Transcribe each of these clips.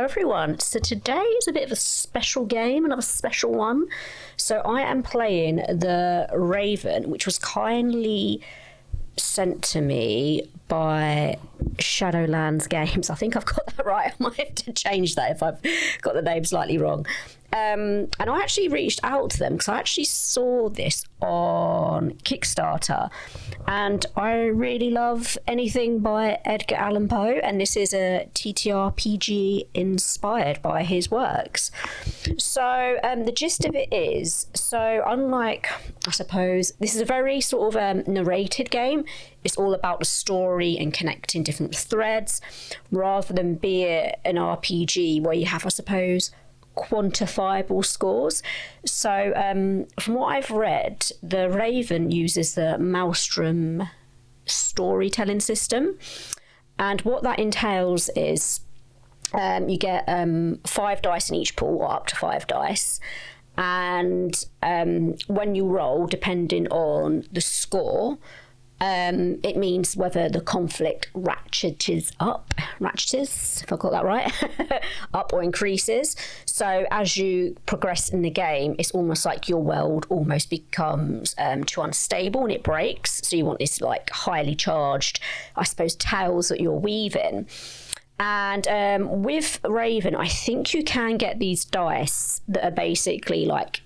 everyone. So today is a bit of a special game, another special one. So I am playing the Raven, which was kindly sent to me by Shadowlands Games. I think I've got that right. I might have to change that if I've got the name slightly wrong. And I actually reached out to them because I actually saw this on Kickstarter, and I really love anything by Edgar Allan Poe, and this is a TTRPG inspired by his works. So the gist of it is, so unlike, I suppose, this is a very sort of narrated game. It's all about the story and connecting different threads, rather than be an RPG where you have, I suppose, quantifiable scores. So from what I've read, the Raven uses the Maelstrom storytelling system, and what that entails is you get 5 dice in each pool, or up to 5 dice, and when you roll, depending on the score, it means whether the conflict ratchets, if I got that right, up or increases. So as you progress in the game, it's almost like your world almost becomes too unstable and it breaks. So you want this like highly charged, I suppose, tales that you're weaving. And with Raven, I think you can get these dice that are basically like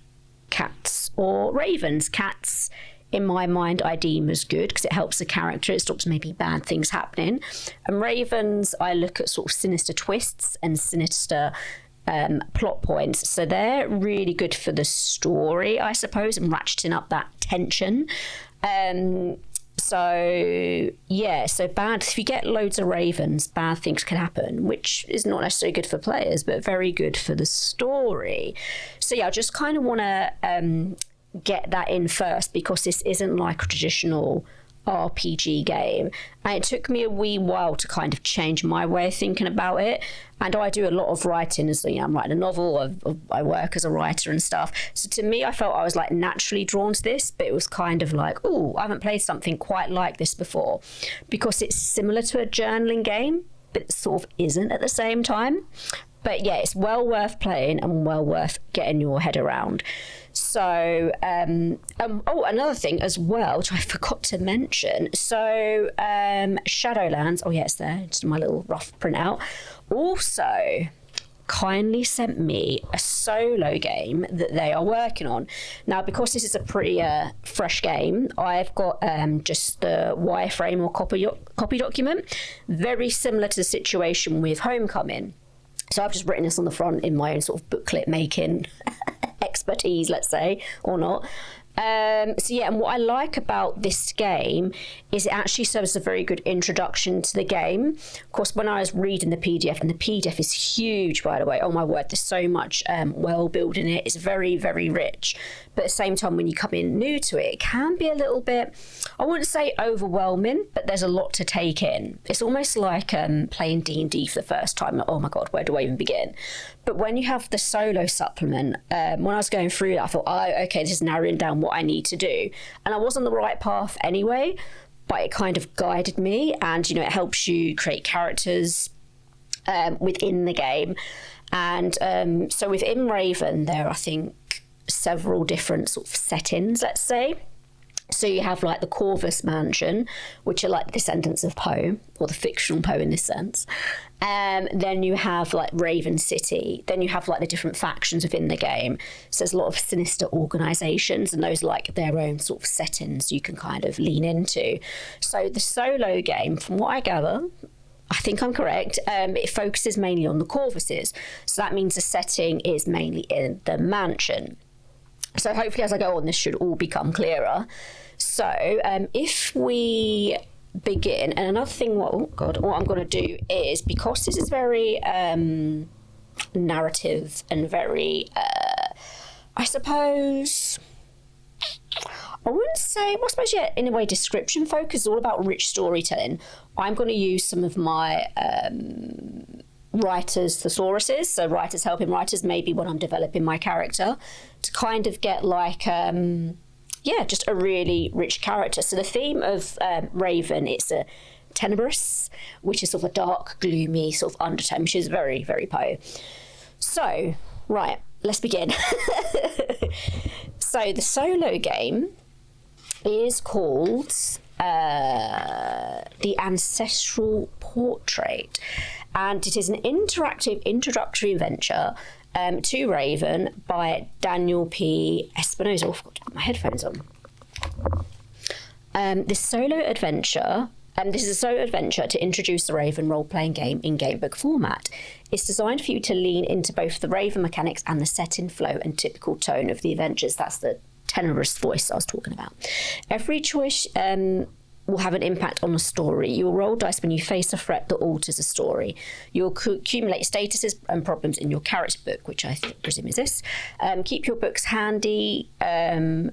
cats or ravens. Cats, in my mind, I deem as good because it helps the character. It stops maybe bad things happening. And ravens, I look at sort of sinister twists and sinister plot points. So they're really good for the story, I suppose, and ratcheting up that tension. So bad, if you get loads of ravens, bad things can happen, which is not necessarily good for players, but very good for the story. So yeah, I just kind of want to get that in first, because this isn't like a traditional RPG game, and it took me a wee while to kind of change my way of thinking about it. And I do a lot of writing, as you know, I'm writing a novel, I work as a writer and stuff, so to me I felt I was like naturally drawn to this, but it was kind of like, oh, I haven't played something quite like this before, because it's similar to a journaling game, but it sort of isn't at the same time. But yeah, it's well worth playing and well worth getting your head around. So, another thing as well, which I forgot to mention. So, Shadowlands, oh yeah, it's there, just my little rough printout, also kindly sent me a solo game that they are working on. Now, because this is a pretty fresh game, I've got just the wireframe or copy document, very similar to the situation with Homecoming. So I've just written this on the front in my own sort of booklet making expertise, let's say, or not. So yeah, and what I like about this game is it actually serves as a very good introduction to the game. Of course, when I was reading the PDF, and the PDF is huge, by the way, oh my word, there's so much world building in it. It's very, very rich. But at the same time, when you come in new to it, it can be a little bit, I wouldn't say overwhelming, but there's a lot to take in. It's almost like playing D&D for the first time. Like, oh my God, where do I even begin? But when you have the solo supplement, when I was going through it, I thought, oh, okay, this is narrowing down what I need to do. And I was on the right path anyway, but it kind of guided me, and, you know, it helps you create characters within the game. And so within Raven, there are, I think, several different sort of settings, let's say. So you have like the Corvus mansion, which are like the descendants of Poe, or the fictional Poe in this sense. Then you have like Raven City. Then you have like the different factions within the game. So there's a lot of sinister organisations, and those like their own sort of settings you can kind of lean into. So the solo game, from what I gather, I think I'm correct, it focuses mainly on the Corvuses. So that means the setting is mainly in the mansion. So hopefully as I go on, this should all become clearer. So if we begin, and another thing, what I'm going to do is, because this is very narrative and very, I suppose, I wouldn't say, well, I suppose, yeah, in a way, description focus is all about rich storytelling. I'm going to use some of my writers' thesauruses, so writers helping writers, maybe when I'm developing my character, to kind of get like, just a really rich character. So the theme of Raven, it's a tenebrous, which is sort of a dark, gloomy sort of undertone, which is very, very Poe. So, right, let's begin. So the solo game is called The Ancestral Portrait, and it is an interactive introductory adventure to Raven by Daniel P. Espinosa. Oh, I forgot to put my headphones on. This is a solo adventure to introduce the Raven role-playing game in gamebook format. It's designed for you to lean into both the Raven mechanics and the setting, flow, and typical tone of the adventures. That's the tenorous voice I was talking about. Every choice will have an impact on the story. You'll roll dice when you face a threat that alters the story. You'll accumulate statuses and problems in your character book, which I presume is this. Keep your books handy to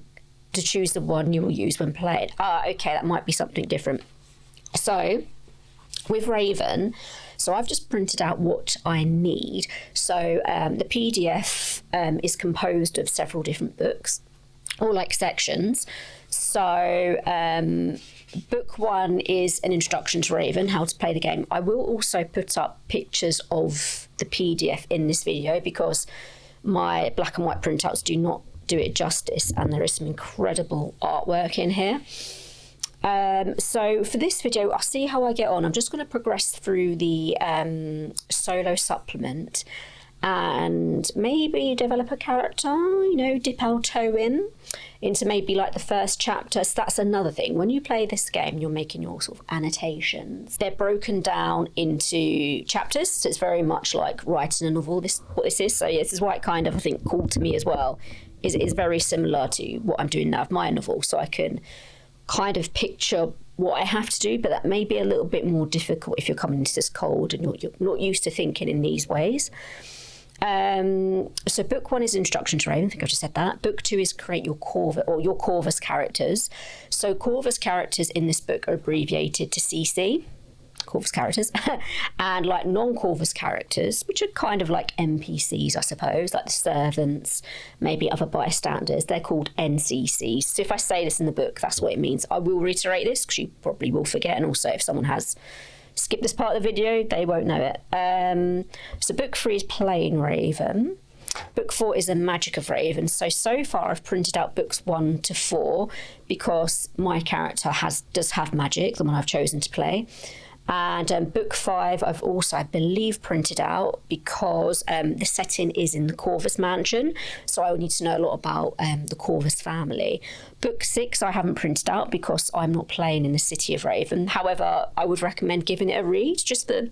choose the one you will use when playing. Okay, that might be something different. So, with Raven, so I've just printed out what I need. So, the PDF is composed of several different books, all like sections. So, book 1 is an introduction to Raven, how to play the game. I will also put up pictures of the PDF in this video because my black and white printouts do not do it justice, and there is some incredible artwork in here. So for this video, I'll see how I get on. I'm just going to progress through the solo supplement and maybe develop a character, dip our toe into maybe like the first chapter. So that's another thing. When you play this game, you're making your sort of annotations. They're broken down into chapters, so it's very much like writing a novel, what this is. So yeah, this is why it kind of, I think, called to me as well. It is very similar to what I'm doing now with my novel, so I can kind of picture what I have to do, but that may be a little bit more difficult if you're coming into this cold and you're not used to thinking in these ways. So book 1 is Introduction to Raven. I think I just said that. Book 2 is create your Corvus characters. So Corvus characters in this book are abbreviated to CC. Corvus characters and like non-Corvus characters, which are kind of like NPCs, I suppose, like the servants, maybe other bystanders, they're called NCCs. So if I say this in the book, that's what it means. I will reiterate this because you probably will forget, and also if someone has skipped this part of the video, they won't know it. So book 3 is Playing Raven. Book 4 is The Magic of Raven. So far I've printed out books 1 to 4 because my character does have magic, the one I've chosen to play. And book 5 I've also, I believe, printed out because the setting is in the Corvus mansion, so I would need to know a lot about the Corvus family. Book 6 I haven't printed out because I'm not playing in the City of Raven. However, I would recommend giving it a read just for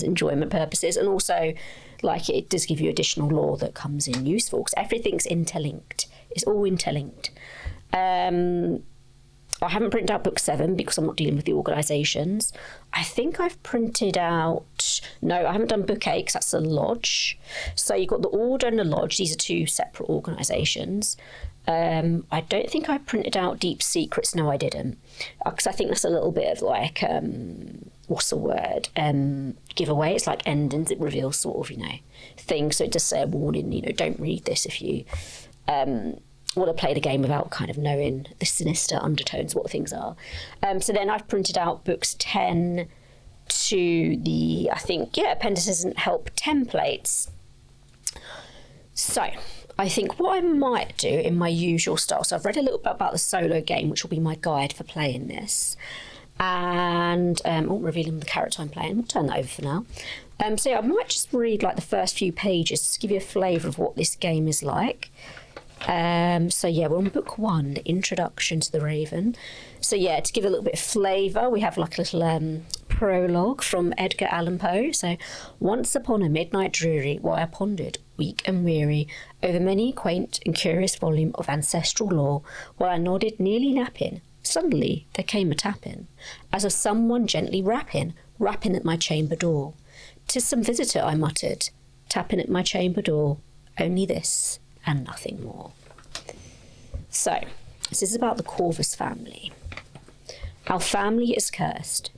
enjoyment purposes, and also like it does give you additional lore that comes in useful because everything's interlinked. It's all interlinked. I haven't printed out book 7 because I'm not dealing with the organisations. I think I've printed out... No, I haven't done book 8 because that's the lodge. So you've got the Order and the lodge. These are 2 separate organisations. I don't think I printed out Deep Secrets. No, I didn't. Because I think that's a little bit of like... what's the word? Giveaway. It's like endings. It reveals sort of, things. So it does say a warning, don't read this if you... want to play the game without kind of knowing the sinister undertones, what things are. So then I've printed out books 10 to the, I think, appendices and help templates. So I think what I might do in my usual style, so I've read a little bit about the solo game, which will be my guide for playing this. And, revealing the character I'm playing. We'll turn that over for now. So yeah, I might just read like the first few pages to give you a flavour of what this game is like. So yeah, we're on book 1, the Introduction to the Raven. So yeah, to give a little bit of flavour, we have like a little prologue from Edgar Allan Poe. So, once upon a midnight dreary, while I pondered, weak and weary, over many quaint and curious volume of ancestral lore, while I nodded, nearly napping, suddenly there came a tapping, as of someone gently rapping at my chamber door. "'Tis some visitor," I muttered, tapping at my chamber door, only this and nothing more. So, this is about the Corvus family. Our family is cursed.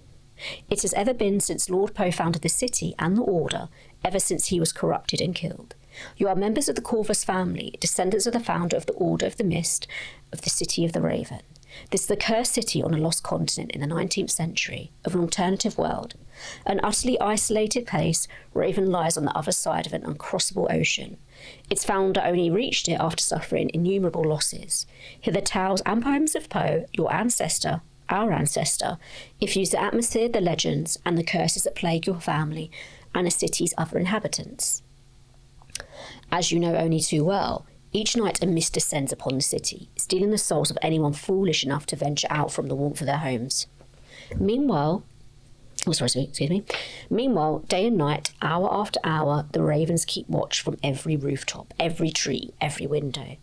It has ever been since Lord Poe founded the city and the Order, ever since he was corrupted and killed. You are members of the Corvus family, descendants of the founder of the Order of the Mist, of the City of the Raven. This is the cursed city on a lost continent in the 19th century of an alternative world. An utterly isolated place, Raven lies on the other side of an uncrossable ocean. Its founder only reached it after suffering innumerable losses. Here the tales and poems of Poe, your ancestor, our ancestor, infuse the atmosphere, the legends, and the curses that plague your family and the city's other inhabitants. As you know only too well, each night a mist descends upon the city, stealing the souls of anyone foolish enough to venture out from the warmth of their homes. Meanwhile, day and night, hour after hour, the ravens keep watch from every rooftop, every tree, every window.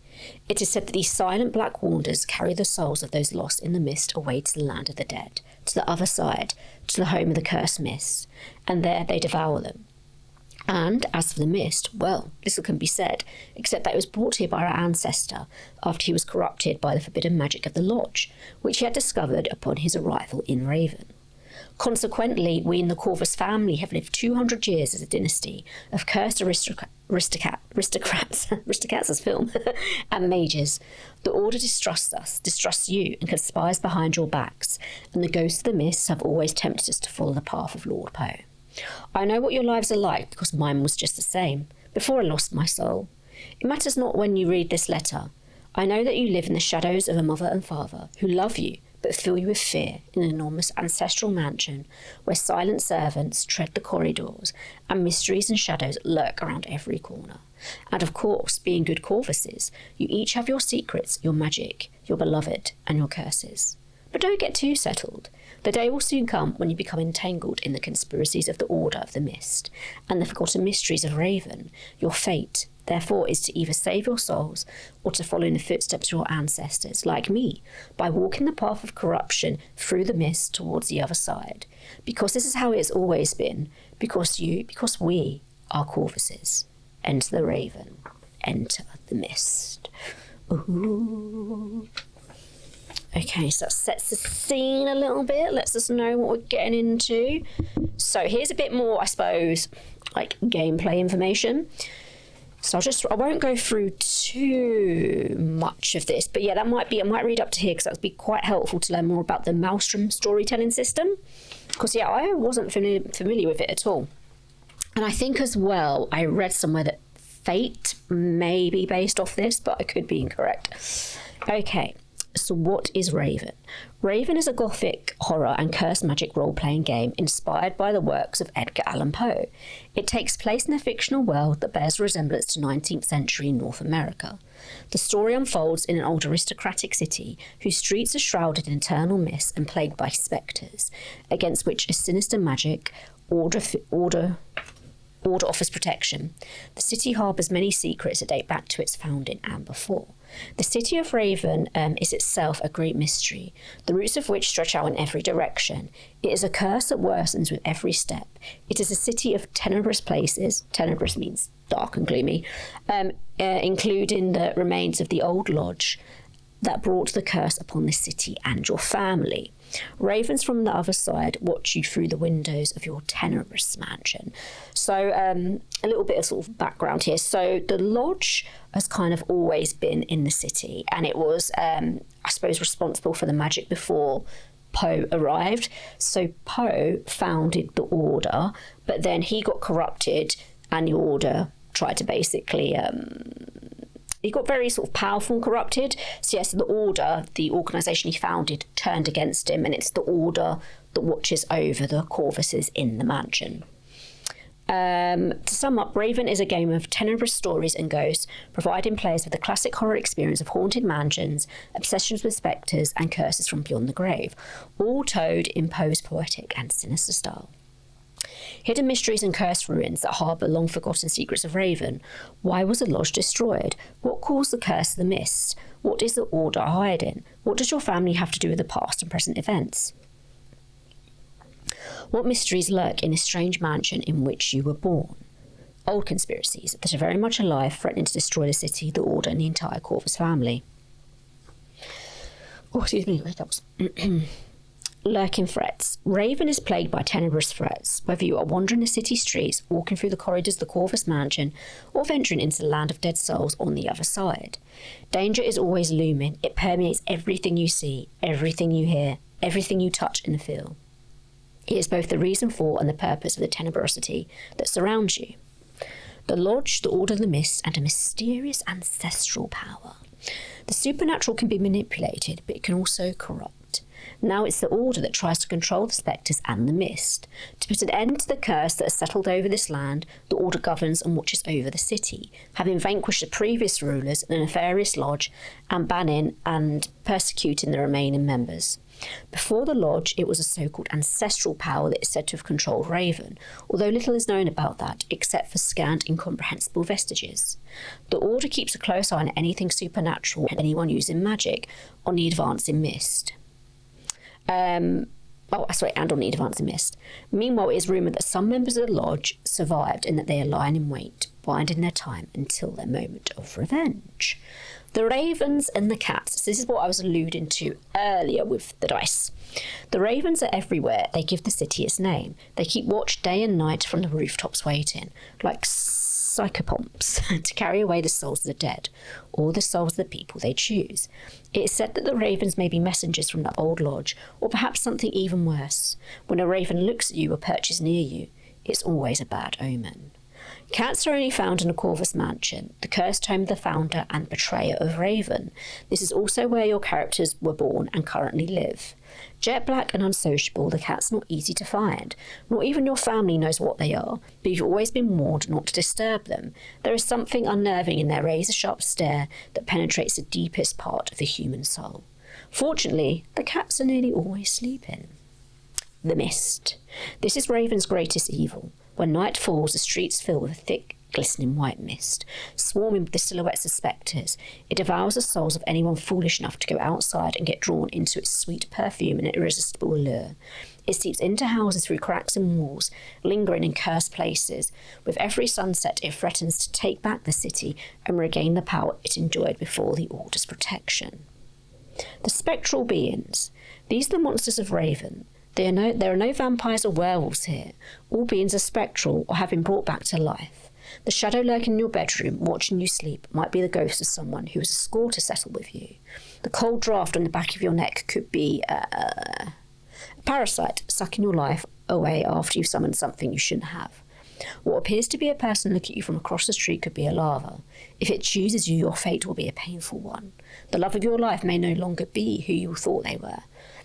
It is said that these silent black wanderers carry the souls of those lost in the mist away to the land of the dead, to the other side, to the home of the cursed mists, and there they devour them. And as for the mist, well, little can be said, except that it was brought here by our ancestor after he was corrupted by the forbidden magic of the lodge, which he had discovered upon his arrival in Raven. Consequently, we in the Corvus family have lived 200 years as a dynasty of cursed aristocrats as film, and mages. The Order distrusts us, distrusts you, and conspires behind your backs, and the ghosts of the mists have always tempted us to follow the path of Lord Poe. I know what your lives are like, because mine was just the same, before I lost my soul. It matters not when you read this letter. I know that you live in the shadows of a mother and father, who love you, but fill you with fear in an enormous ancestral mansion, where silent servants tread the corridors, and mysteries and shadows lurk around every corner. And of course, being good Corvuses, you each have your secrets, your magic, your beloved, and your curses. But don't get too settled. The day will soon come when you become entangled in the conspiracies of the Order of the Mist, and the forgotten mysteries of Raven. Your fate, therefore, is to either save your souls, or to follow in the footsteps of your ancestors, like me, by walking the path of corruption through the mist towards the other side. Because this is how it has always been, because we are Corvuses. Enter the Raven, enter the mist. Ooh. Okay, so that sets the scene a little bit, lets us know what we're getting into. So here's a bit more, I suppose, like gameplay information. So I won't go through too much of this, but yeah, I might read up to here because that would be quite helpful to learn more about the Maelstrom storytelling system. Because yeah, I wasn't familiar with it at all. And I think as well, I read somewhere that Fate may be based off this, but I could be incorrect. Okay. So what is Raven? Raven is a gothic horror and cursed magic role-playing game inspired by the works of Edgar Allan Poe. It takes place in a fictional world that bears resemblance to 19th century North America. The story unfolds in an old aristocratic city whose streets are shrouded in eternal mist and plagued by spectres, against which a sinister magic order offers protection. The city harbours many secrets that date back to its founding and before. The city of Raven is itself a great mystery, the roots of which stretch out in every direction. It is a curse that worsens with every step. It is a city of tenebrous places. Tenebrous means dark and gloomy, including the remains of the old lodge that brought the curse upon the city and your family. Ravens from the other side watch you through the windows of your tenebrous mansion. So a little bit of sort of background here. So the lodge has kind of always been in the city, and it was, I suppose, responsible for the magic before Poe arrived. So Poe founded the Order, but then he got corrupted, and the Order tried to basically... he got very sort of powerful and corrupted. So yes, the Order, the organisation he founded, turned against him, and it's the Order that watches over the Corvuses in the mansion. To sum up, Raven is a game of tenebrous stories and ghosts, providing players with the classic horror experience of haunted mansions, obsessions with spectres, and curses from beyond the grave, all told in Poe's poetic and sinister style. Hidden mysteries and cursed ruins that harbour long-forgotten secrets of Raven. Why was the lodge destroyed? What caused the curse of the mist? What is the Order hiding? What does your family have to do with the past and present events? What mysteries lurk in this strange mansion in which you were born? Old conspiracies that are very much alive, threatening to destroy the city, the Order, and the entire Corvus family. Oh, excuse me, hiccups. Lurking threats. Raven is plagued by tenebrous threats, whether you are wandering the city streets, walking through the corridors of the Corvus mansion, or venturing into the land of dead souls on the other side. Danger is always looming. It permeates everything you see, everything you hear, everything you touch and feel. It is both the reason for and the purpose of the tenebrosity that surrounds you. The Lodge, the Order of the Mist, and a mysterious ancestral power. The supernatural can be manipulated, but it can also corrupt. Now it's the Order that tries to control the spectres and the mist. To put an end to the curse that has settled over this land, the Order governs and watches over the city, having vanquished the previous rulers in a nefarious lodge and banning and persecuting the remaining members. Before the Lodge, it was a so-called ancestral power that is said to have controlled Raven, although little is known about that except for scant, incomprehensible vestiges. The Order keeps a close eye on anything supernatural and anyone using magic on the advancing mist. And on the advancing mist. Meanwhile, it is rumoured that some members of the Lodge survived and that they are lying in wait, biding their time until their moment of revenge. The ravens and the cats. So this is what I was alluding to earlier with the dice. The ravens are everywhere. They give the city its name. They keep watch day and night from the rooftops waiting, like psychopomps, to carry away the souls of the dead, or the souls of the people they choose. It is said that the ravens may be messengers from the old lodge, or perhaps something even worse. When a raven looks at you or perches near you, it's always a bad omen. Cats are only found in the Corvus mansion, the cursed home of the founder and betrayer of Raven. This is also where your characters were born and currently live. Jet black and unsociable, the cat's not easy to find. Not even your family knows what they are, but you've always been warned not to disturb them. There is something unnerving in their razor-sharp stare that penetrates the deepest part of the human soul. Fortunately, the cats are nearly always sleeping. The Mist. This is Raven's greatest evil. When night falls, the streets fill with a thick, glistening white mist, swarming with the silhouettes of spectres. It devours the souls of anyone foolish enough to go outside and get drawn into its sweet perfume and irresistible allure. It seeps into houses through cracks in walls, lingering in cursed places. With every sunset, it threatens to take back the city and regain the power it enjoyed before the Order's protection. The spectral beings. These are the monsters of Raven. There are no vampires or werewolves here. All beings are spectral or have been brought back to life. The shadow lurking in your bedroom, watching you sleep, might be the ghost of someone who has a score to settle with you. The cold draft on the back of your neck could be a parasite sucking your life away after you've summoned something you shouldn't have. What appears to be a person looking at you from across the street could be a larva. If it chooses you, your fate will be a painful one. The love of your life may no longer be who you thought they were,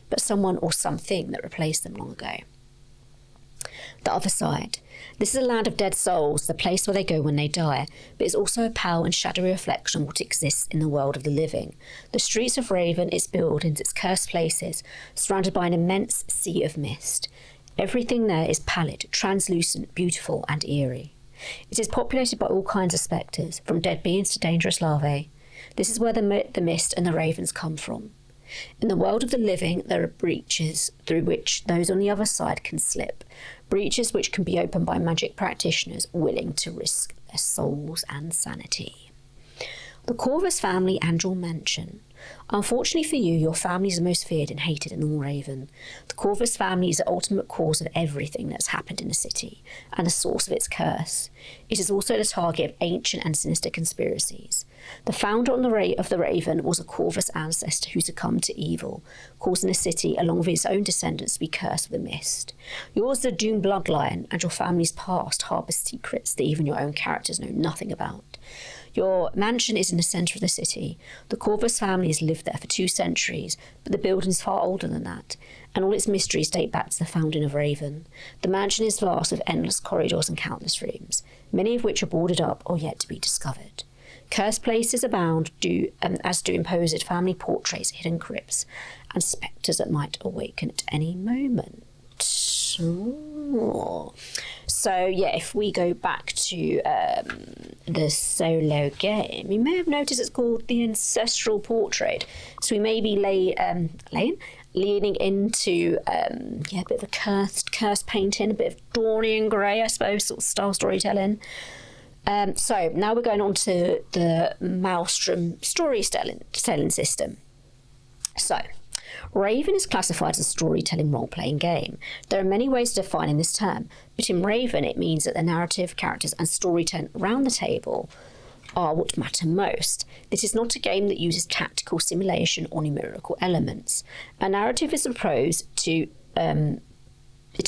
but someone or something that replaced them long ago. The Other Side. This is a land of dead souls, the place where they go when they die, but it's also a pale and shadowy reflection of what exists in the world of the living. The streets of Raven, its buildings, its cursed places, surrounded by an immense sea of mist. Everything there is pallid, translucent, beautiful, and eerie. It is populated by all kinds of spectres, from dead beings to dangerous larvae. This is where the mist and the ravens come from. In the world of the living, there are breaches through which those on the other side can slip, breaches which can be opened by magic practitioners willing to risk their souls and sanity. The Corvus family and your mansion. Unfortunately for you, your family is the most feared and hated in all Raven. The Corvus family is the ultimate cause of everything that's happened in the city, and the source of its curse. It is also the target of ancient and sinister conspiracies. The founder of the Raven was a Corvus ancestor who succumbed to evil, causing the city, along with his own descendants, to be cursed with a mist. Yours is a doomed bloodline, and your family's past harbours secrets that even your own characters know nothing about. Your mansion is in the centre of the city. The Corvus family has lived there for 2 centuries, but the building is far older than that, and all its mysteries date back to the founding of Raven. The mansion is vast with endless corridors and countless rooms, many of which are boarded up or yet to be discovered. Cursed places abound, as do imposed family portraits, hidden crypts, and spectres that might awaken at any moment. Ooh. So yeah, if we go back to the solo game, you may have noticed it's called the Ancestral Portrait. So we may be leaning into a bit of a cursed painting, a bit of Dorian Gray, I suppose, sort of style storytelling. So now we're going on to the Maelstrom storytelling system. So Raven is classified as a storytelling role-playing game. There are many ways of defining this term, but in Raven it means that the narrative, characters and storytelling around the table are what matter most. This is not a game that uses tactical simulation or numerical elements. A narrative is opposed to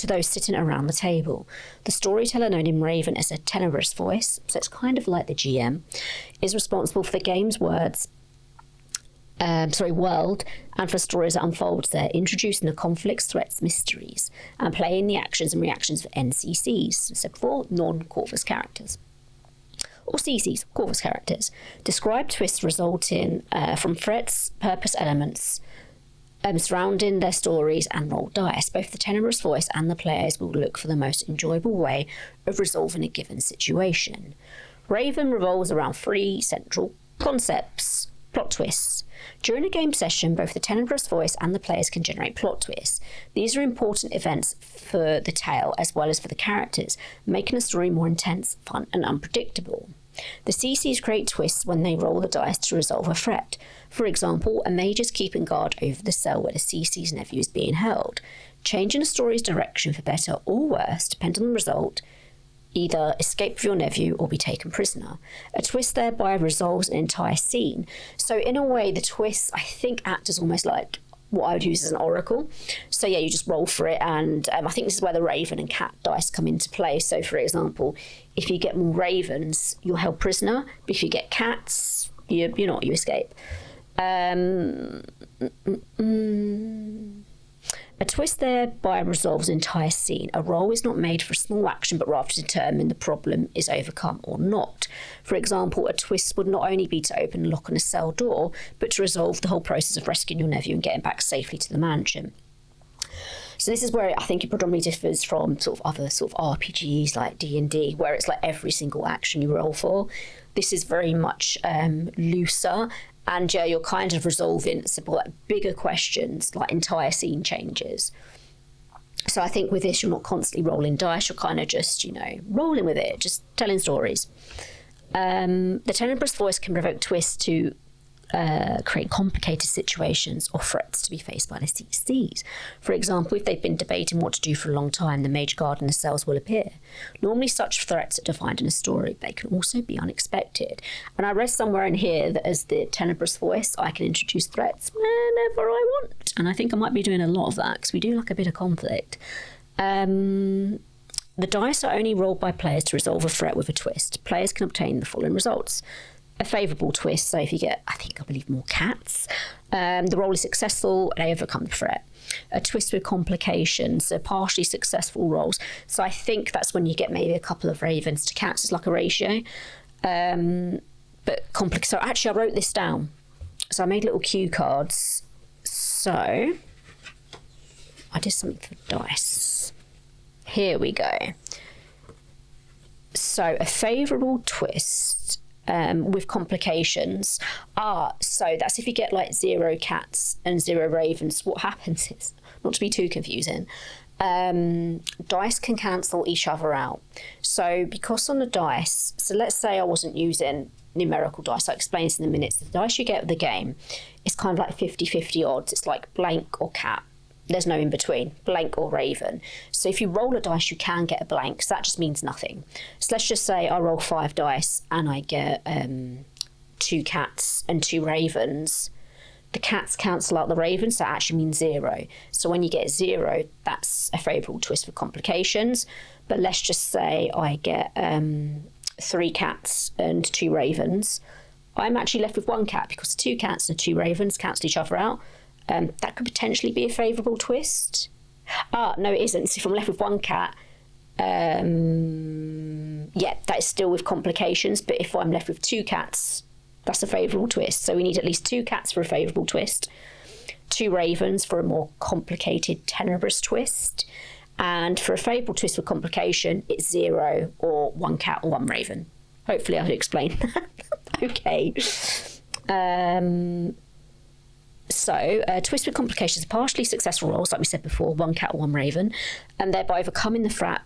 those sitting around the table. The storyteller, known in Raven as a tenebrous voice, so it's kind of like the GM, is responsible for the game's world, and for stories that unfold there, introducing the conflicts, threats, mysteries, and playing the actions and reactions of NCCs, so for non-Corvus characters. Or CCs, Corvus characters. Describe twists resulting from threats, purpose elements, surrounding their stories and roll dice. Both the tenebrous voice and the players will look for the most enjoyable way of resolving a given situation. Raven revolves around 3 central concepts. Plot twists. During a game session, both the tenebrous voice and the players can generate plot twists. These are important events for the tale as well as for the characters, making the story more intense, fun and unpredictable. The CCs create twists when they roll the dice to resolve a threat. For example, a mage is keeping guard over the cell where the CC's nephew is being held. Changing the story's direction for better or worse, depending on the result, either escape with your nephew or be taken prisoner. A twist thereby resolves an entire scene. So in a way, the twists, I think, act as almost like what I would use as an oracle. So yeah, you just roll for it, and I think this is where the raven and cat dice come into play. So for example, if you get more ravens, you're held prisoner, but if you get cats, you're not, you escape. A twist thereby resolves an entire scene. A roll is not made for a small action, but rather to determine the problem is overcome or not. For example, a twist would not only be to open and lock on a cell door, but to resolve the whole process of rescuing your nephew and getting back safely to the mansion. So this is where I think it predominantly differs from sort of other sort of RPGs like D&D, where it's like every single action you roll for. This is very much looser. And yeah, you're kind of resolving simple, like bigger questions, like entire scene changes. So I think with this, you're not constantly rolling dice. You're kind of just, rolling with it, just telling stories. The tenebrous voice can provoke twists to create complicated situations or threats to be faced by the CCs. For example, if they've been debating what to do for a long time, the mage guard in the cells will appear. Normally such threats are defined in a story, but they can also be unexpected. And I read somewhere in here that as the tenebrous voice, I can introduce threats whenever I want. And I think I might be doing a lot of that because we do like a bit of conflict. The dice are only rolled by players to resolve a threat with a twist. Players can obtain the following results. A favourable twist, so if you get, I believe more cats, the roll is successful, they overcome the threat. A twist with complications, so partially successful rolls. So I think that's when you get maybe a couple of ravens to cats, it's like a ratio. So actually I wrote this down. So I made little cue cards. So I did something for dice. Here we go. So a favourable twist with complications. So that's if you get like 0 cats and 0 ravens. What happens is, not to be too confusing, dice can cancel each other out. So because on the dice, so let's say I wasn't using numerical dice, I'll explain this in a minute. So the dice you get with the game, it's kind of like 50-50 odds. It's like blank or cat. There's no in between, blank or raven. So if you roll a dice, you can get a blank. So that just means nothing. So let's just say I roll 5 dice and I get 2 cats and 2 ravens. The cats cancel out the ravens, so that actually means 0. So when you get 0, that's a favourable twist for complications. But let's just say I get 3 cats and 2 ravens. I'm actually left with 1 cat because 2 cats and 2 ravens cancel each other out. That could potentially be a favourable twist. No, it isn't. So if I'm left with 1 cat, that is still with complications. But if I'm left with 2 cats, that's a favourable twist. So we need at least 2 cats for a favourable twist, 2 ravens for a more complicated tenebrous twist. And for a favourable twist with complication, it's 0 or 1 cat or 1 raven. Hopefully I'll explain that. Okay. So, twist with complications, partially successful rolls, like we said before, 1 cat or 1 raven, and thereby overcoming the threat,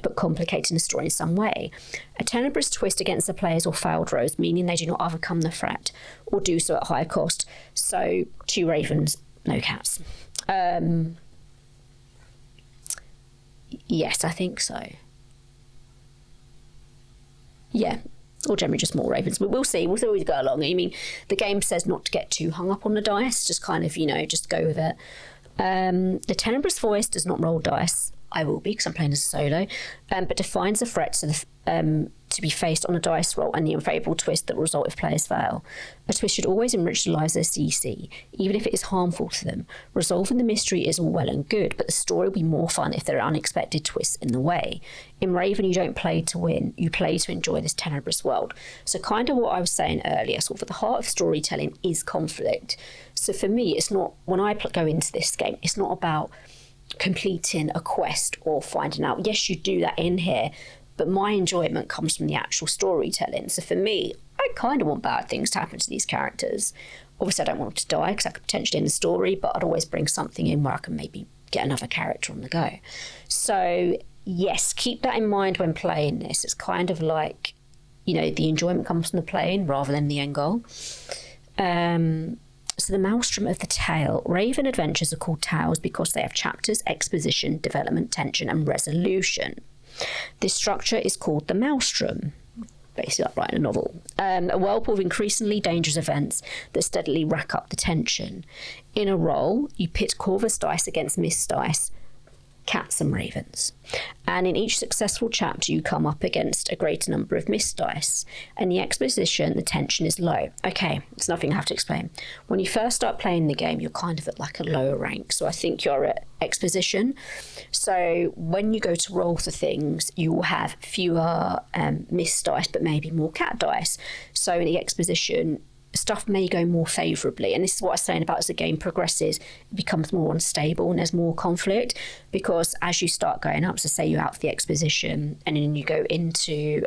but complicating the story in some way. A tenebrous twist against the players or failed rolls, meaning they do not overcome the threat or do so at high cost. So, 2 ravens No cats. Yes, I think so. Yeah, or generally just more ravens. But we'll see. We'll always go along. I mean, the game says not to get too hung up on the dice. Just kind of, just go with it. The Tenebrous Voice does not roll dice. I will be, because I'm playing as a solo, but defines the threat to be faced on a dice roll and the unfavourable twist that will result if players fail. A twist should always enrich the lives of their CC, even if it is harmful to them. Resolving the mystery is all well and good, but the story will be more fun if there are unexpected twists in the way. In Raven, you don't play to win, you play to enjoy this tenebrous world. So kind of what I was saying earlier, sort of at the heart of storytelling is conflict. So for me, it's not, when I go into this game, it's not about completing a quest or finding out. Yes, you do that in here, but my enjoyment comes from the actual storytelling. So for me, I kind of want bad things to happen to these characters. Obviously, I don't want them to die because that could potentially end the story, but I'd always bring something in where I can maybe get another character on the go. So yes, keep that in mind when playing this. It's kind of like, the enjoyment comes from the playing rather than the end goal. So the Maelstrom of the Tale. Raven adventures are called tales because they have chapters, exposition, development, tension, and resolution. This structure is called the Maelstrom. Basically like writing a novel. A whirlpool of increasingly dangerous events that steadily rack up the tension. In a roll, you pit Corvus dice against missed dice, cats and ravens. And in each successful chapter, you come up against a greater number of missed dice. And the exposition, the tension is low. Okay, it's nothing I have to explain. When you first start playing the game, you're kind of at like a lower rank. So I think you're at exposition. So when you go to roll for things, you will have fewer missed dice, but maybe more cat dice. So in the exposition, stuff may go more favourably. And this is what I was saying about as the game progresses, it becomes more unstable and there's more conflict, because as you start going up, so say you're out for the exposition and then you go into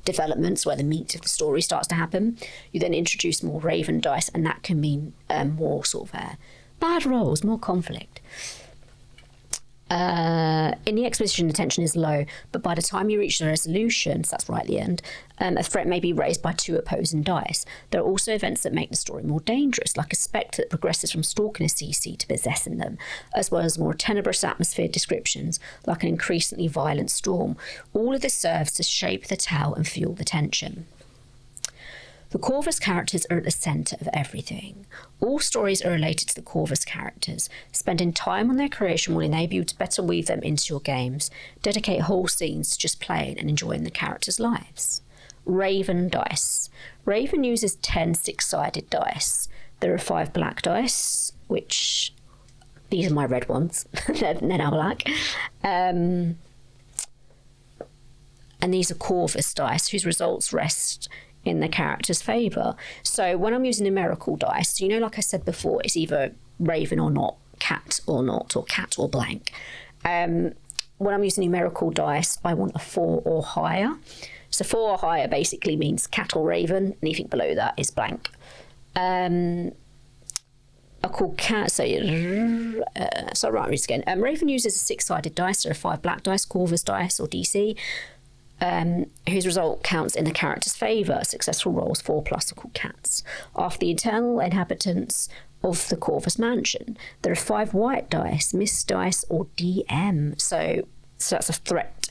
developments where the meat of the story starts to happen, you then introduce more raven dice, and that can mean more sort of bad rolls, more conflict. In the exposition, the tension is low, but by the time you reach the resolution, so that's right at the end, a threat may be raised by two opposing dice. There are also events that make the story more dangerous, like a spectre that progresses from stalking a CC to possessing them, as well as more tenebrous atmosphere descriptions, like an increasingly violent storm. All of this serves to shape the tale and fuel the tension. The Corvus characters are at the centre of everything. All stories are related to the Corvus characters. Spending time on their creation will enable you to better weave them into your games. Dedicate whole scenes to just playing and enjoying the characters' lives. Raven dice. Raven uses 10 six-sided dice. There are 5 black dice, which these are my red ones. They're now black. And these are Corvus dice, whose results rest in the character's favour. So when I'm using numerical dice, like I said before, it's either raven or not, cat or not, or cat or blank. When I'm using numerical dice, I want a 4 or higher. So 4 or higher basically means cat or raven, anything below that is blank. I call cat, so right, read again. Raven uses a 6-sided dice, there are 5 black dice, Corvus dice or DC, whose result counts in the character's favour. Successful rolls 4+ are called cats. After the eternal inhabitants of the Corvus mansion, there are 5 white dice, missed dice or DM. So that's a threat.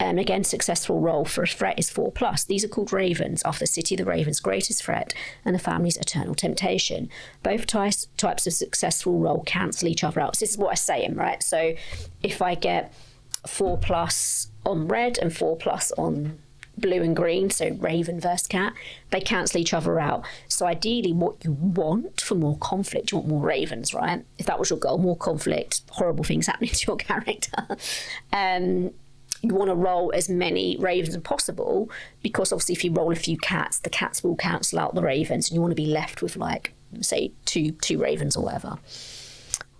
Again, successful roll for a threat is 4+. These are called ravens, after the city of the ravens' greatest threat and the family's eternal temptation. Both types of successful roll cancel each other out. So this is what I'm saying, right? So if I get 4+ on red and 4+ on blue and green, so raven versus cat, they cancel each other out. So ideally what you want for more conflict, you want more ravens, right? If that was your goal, more conflict, horrible things happening to your character. You want to roll as many ravens as possible, because obviously if you roll a few cats, the cats will cancel out the ravens and you want to be left with like, say, two ravens or whatever.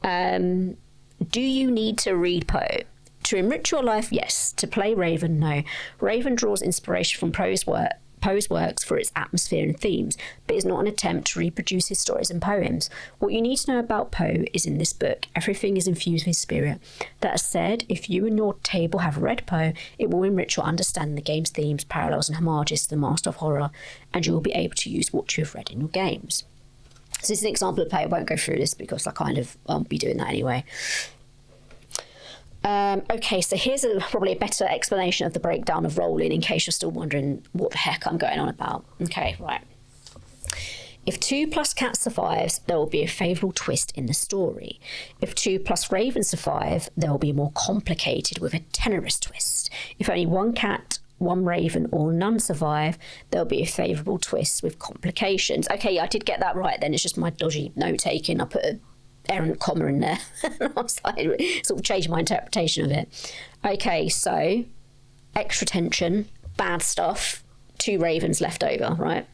Do you need to read Poe? To enrich your life, yes. To play Raven, no. Raven draws inspiration from Poe's works for its atmosphere and themes, but is not an attempt to reproduce his stories and poems. What you need to know about Poe is in this book. Everything is infused with his spirit. That said, if you and your table have read Poe, it will enrich your understanding of the game's themes, parallels and homages to the Master of Horror, and you will be able to use what you have read in your games. So this is an example of play. I won't go through this because I'll be doing that anyway. Okay, so here's probably a better explanation of the breakdown of rolling in case you're still wondering what the heck I'm going on about. Okay, right. If 2 plus cat survives, there will be a favourable twist in the story. If 2 plus raven survive, there will be more complicated with a tenuous twist. If only 1 cat, 1 raven, or none survive, there'll be a favourable twist with complications. Okay, I did get that right then. It's just my dodgy note-taking. I put a errant comma in there. I was like, sort of changed my interpretation of it. Okay, so extra tension, bad stuff, 2 ravens left over, right?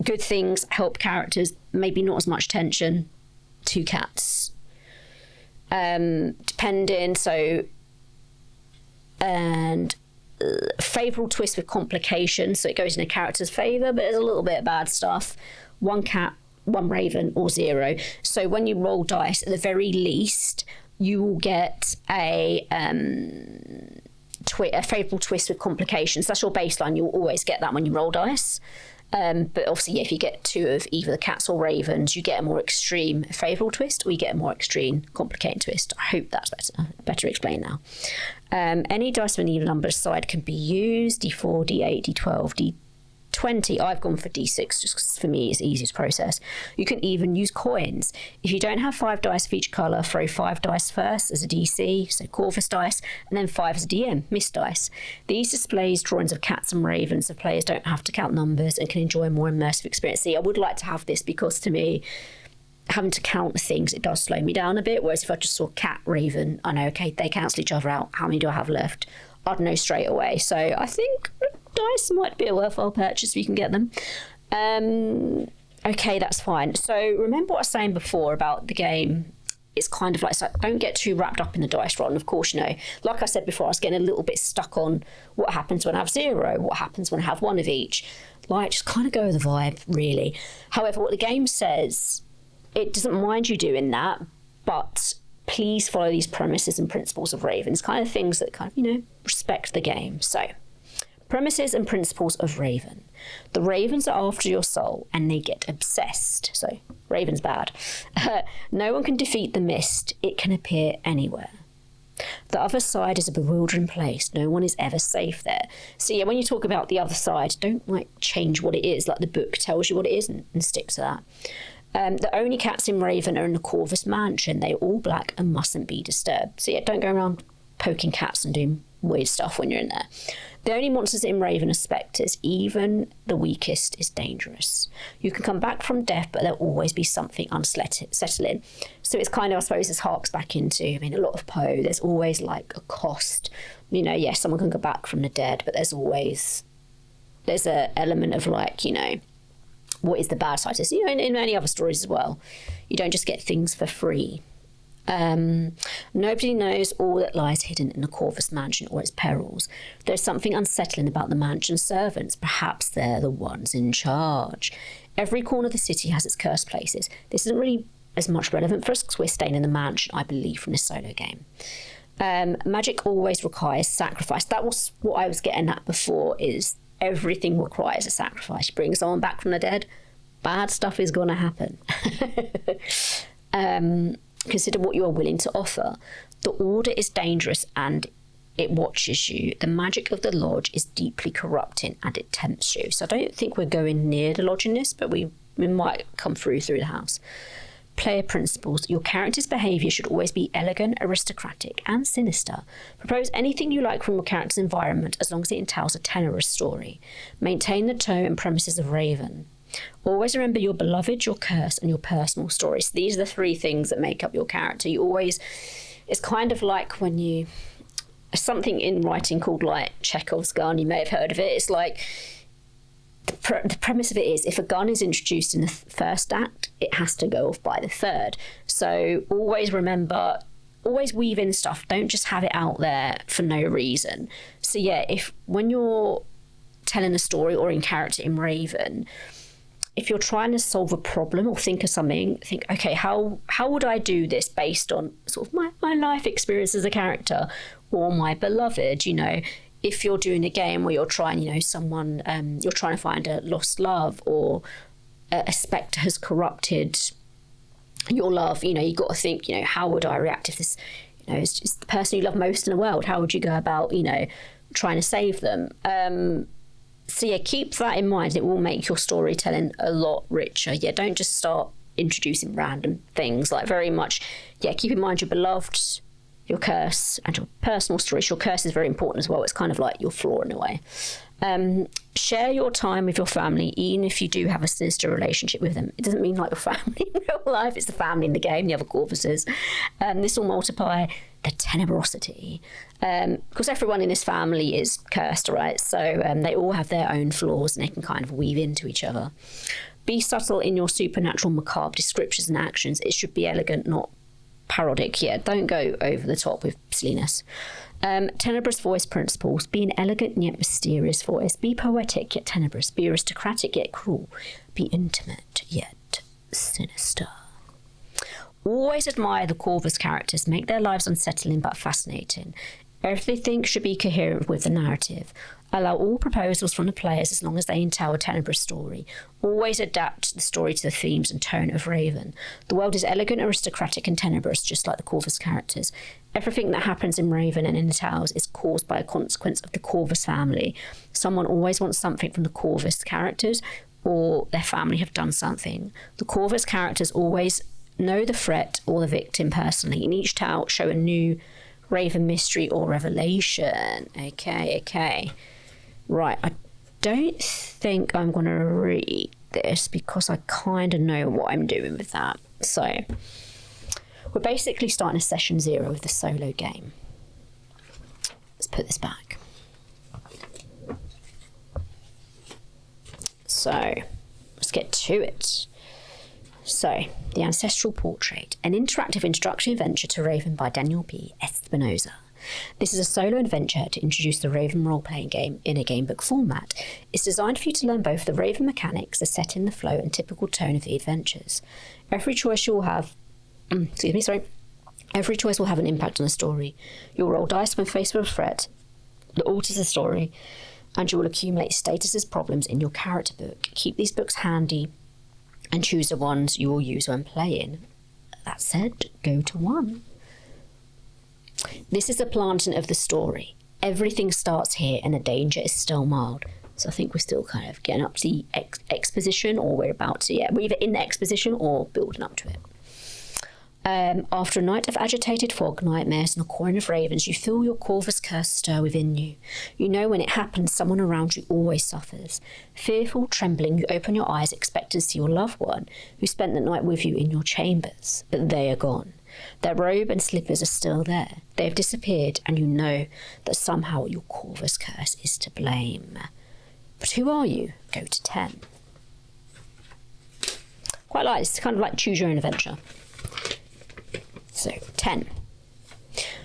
Good things, help characters, maybe not as much tension, 2 cats. Depending, so, and favourable twist with complications, so it goes in a character's favour, but there's a little bit of bad stuff. 1 cat, 1 raven, or 0. So when you roll dice, at the very least, you will get a favourable twist with complications. That's your baseline. You'll always get that when you roll dice. But obviously, yeah, if you get 2 of either the cats or ravens, you get a more extreme favourable twist, or you get a more extreme complicated twist. I hope that's better explained now. Any dice with an even number side can be used: D4, D8, D12, D20. I've gone for D6 just because for me it's the easiest process. You can even use coins. If you don't have 5 dice of each colour, throw 5 dice first as a DC, so Corvus dice, and then 5 as a DM, Miss dice. These displays drawings of cats and ravens, so players don't have to count numbers and can enjoy a more immersive experience. See, I would like to have this because to me, having to count things, it does slow me down a bit, whereas if I just saw cat, raven, I know, okay, they cancel each other out. How many do I have left? I'd know straight away. So I think dice might be a worthwhile purchase if you can get them. Okay, that's fine. So remember what I was saying before about the game. It's kind of like, so don't get too wrapped up in the dice roll. And of course, you know, like I said before, I was getting a little bit stuck on what happens when I have 0, what happens when I have 1 of each. Like, just kind of go with the vibe, really. However, what the game says, it doesn't mind you doing that, but please follow these premises and principles of Ravens, kind of things that kind of, you know, respect the game. So, premises and principles of Raven. The ravens are after your soul and they get obsessed. So, Raven's bad. No one can defeat the mist. It can appear anywhere. The other side is a bewildering place. No one is ever safe there. So yeah, when you talk about the other side, don't like change what it is. Like the book tells you what it is and stick to that. The only cats in Raven are in the Corvus mansion. They're all black and mustn't be disturbed. So yeah, don't go around poking cats and doing weird stuff when you're in there. The only monsters in Raven are spectres. Even the weakest is dangerous. You can come back from death, but there'll always be something unsettling. So it's kind of, I suppose, this harks back into, I mean, a lot of Poe. There's always like a cost. You know, yes, someone can go back from the dead, but there's an element of like, you know, what is the bad side? You know, in many other stories as well. You don't just get things for free. Nobody knows all that lies hidden in the Corvus mansion or its perils. There's something unsettling about the mansion servants. Perhaps they're the ones in charge. Every corner of the city has its cursed places. This isn't really as much relevant for us because we're staying in the mansion, I believe, from this solo game. Magic always requires sacrifice. That was what I was getting at before, is everything requires a sacrifice. You bring someone back from the dead, bad stuff is going to happen. Consider what you are willing to offer. The Order is dangerous and it watches you. The magic of the Lodge is deeply corrupting and it tempts you. So I don't think we're going near the Lodge in this, but we might come through the house. Player principles. Your character's behaviour should always be elegant, aristocratic, and sinister. Propose anything you like from your character's environment as long as it entails a tenuous story. Maintain the tone and premises of Raven. Always remember your beloved, your curse, and your personal stories. So these are the 3 things that make up your character. You always, it's kind of like when you, something in writing called like Chekhov's gun, you may have heard of it. It's like, the premise of it is if a gun is introduced in the first act, it has to go off by the 3rd. So always remember, always weave in stuff. Don't just have it out there for no reason. So yeah, if when you're telling a story or in character in Raven, if you're trying to solve a problem or think of something, think, okay, how would I do this based on sort of my life experience as a character or my beloved, you know? If you're doing a game where you're trying, you know, someone, you're trying to find a lost love or a spectre has corrupted your love, you've got to think, how would I react if this, is the person you love most in the world? How would you go about, trying to save them? So yeah, keep that in mind. It will make your storytelling a lot richer. Yeah, don't just start introducing random things. Like, very much, keep in mind your beloved, your curse, and your personal stories. Your curse is very important as well. It's kind of like your flaw in a way. Share your time with your family, even if you do have a sinister relationship with them. It doesn't mean like your family in real life. It's the family in the game, the other Corvuses. This will multiply the tenebrosity. Because everyone in this family is cursed, right? So they all have their own flaws, and they can kind of weave into each other. Be subtle in your supernatural macabre descriptions and actions. It should be elegant, not parodic. Yeah, don't go over the top with silliness. Tenebrous voice principles. Be an elegant yet mysterious voice. Be poetic yet tenebrous. Be aristocratic yet cruel. Be intimate yet sinister. Always admire the Corvus characters. Make their lives unsettling but fascinating. Everything should be coherent with the narrative. Allow all proposals from the players as long as they entail a tenebrous story. Always adapt the story to the themes and tone of Raven. The world is elegant, aristocratic, and tenebrous, just like the Corvus characters. Everything that happens in Raven and in the Towers is caused by a consequence of the Corvus family. Someone always wants something from the Corvus characters, or their family have done something. The Corvus characters always know the threat or the victim personally. In each tale, show a new Raven mystery or revelation. Okay. Right, I don't think I'm going to read this because I kind of know what I'm doing with that. So, we're basically starting a session 0 with the solo game. Let's put this back. So, let's get to it. So, The Ancestral Portrait, an interactive introductory adventure to Raven by Daniel P. Espinosa. This is a solo adventure to introduce the Raven role-playing game in a gamebook format. It's designed for you to learn both the Raven mechanics, the setting, the flow, and typical tone of the adventures. Every choice will have an impact on the story. You'll roll dice when faced with a threat that alters the story, and you will accumulate statuses problems in your character book. Keep these books handy and choose the ones you will use when playing. That said, go to 1. This is the planting of the story. Everything starts here and the danger is still mild. So I think we're still kind of getting up to the exposition, or we're either in the exposition or building up to it. After a night of agitated fog, nightmares, and a cawing of ravens, you feel your Corvus curse stir within you. You know when it happens, someone around you always suffers. Fearful, trembling, you open your eyes, expecting to see your loved one, who spent the night with you in your chambers. But they are gone. Their robe and slippers are still there. They have disappeared, and you know that somehow your Corvus curse is to blame. But who are you? Go to 10. Quite like this. It's kind of like choose your own adventure. So, 10.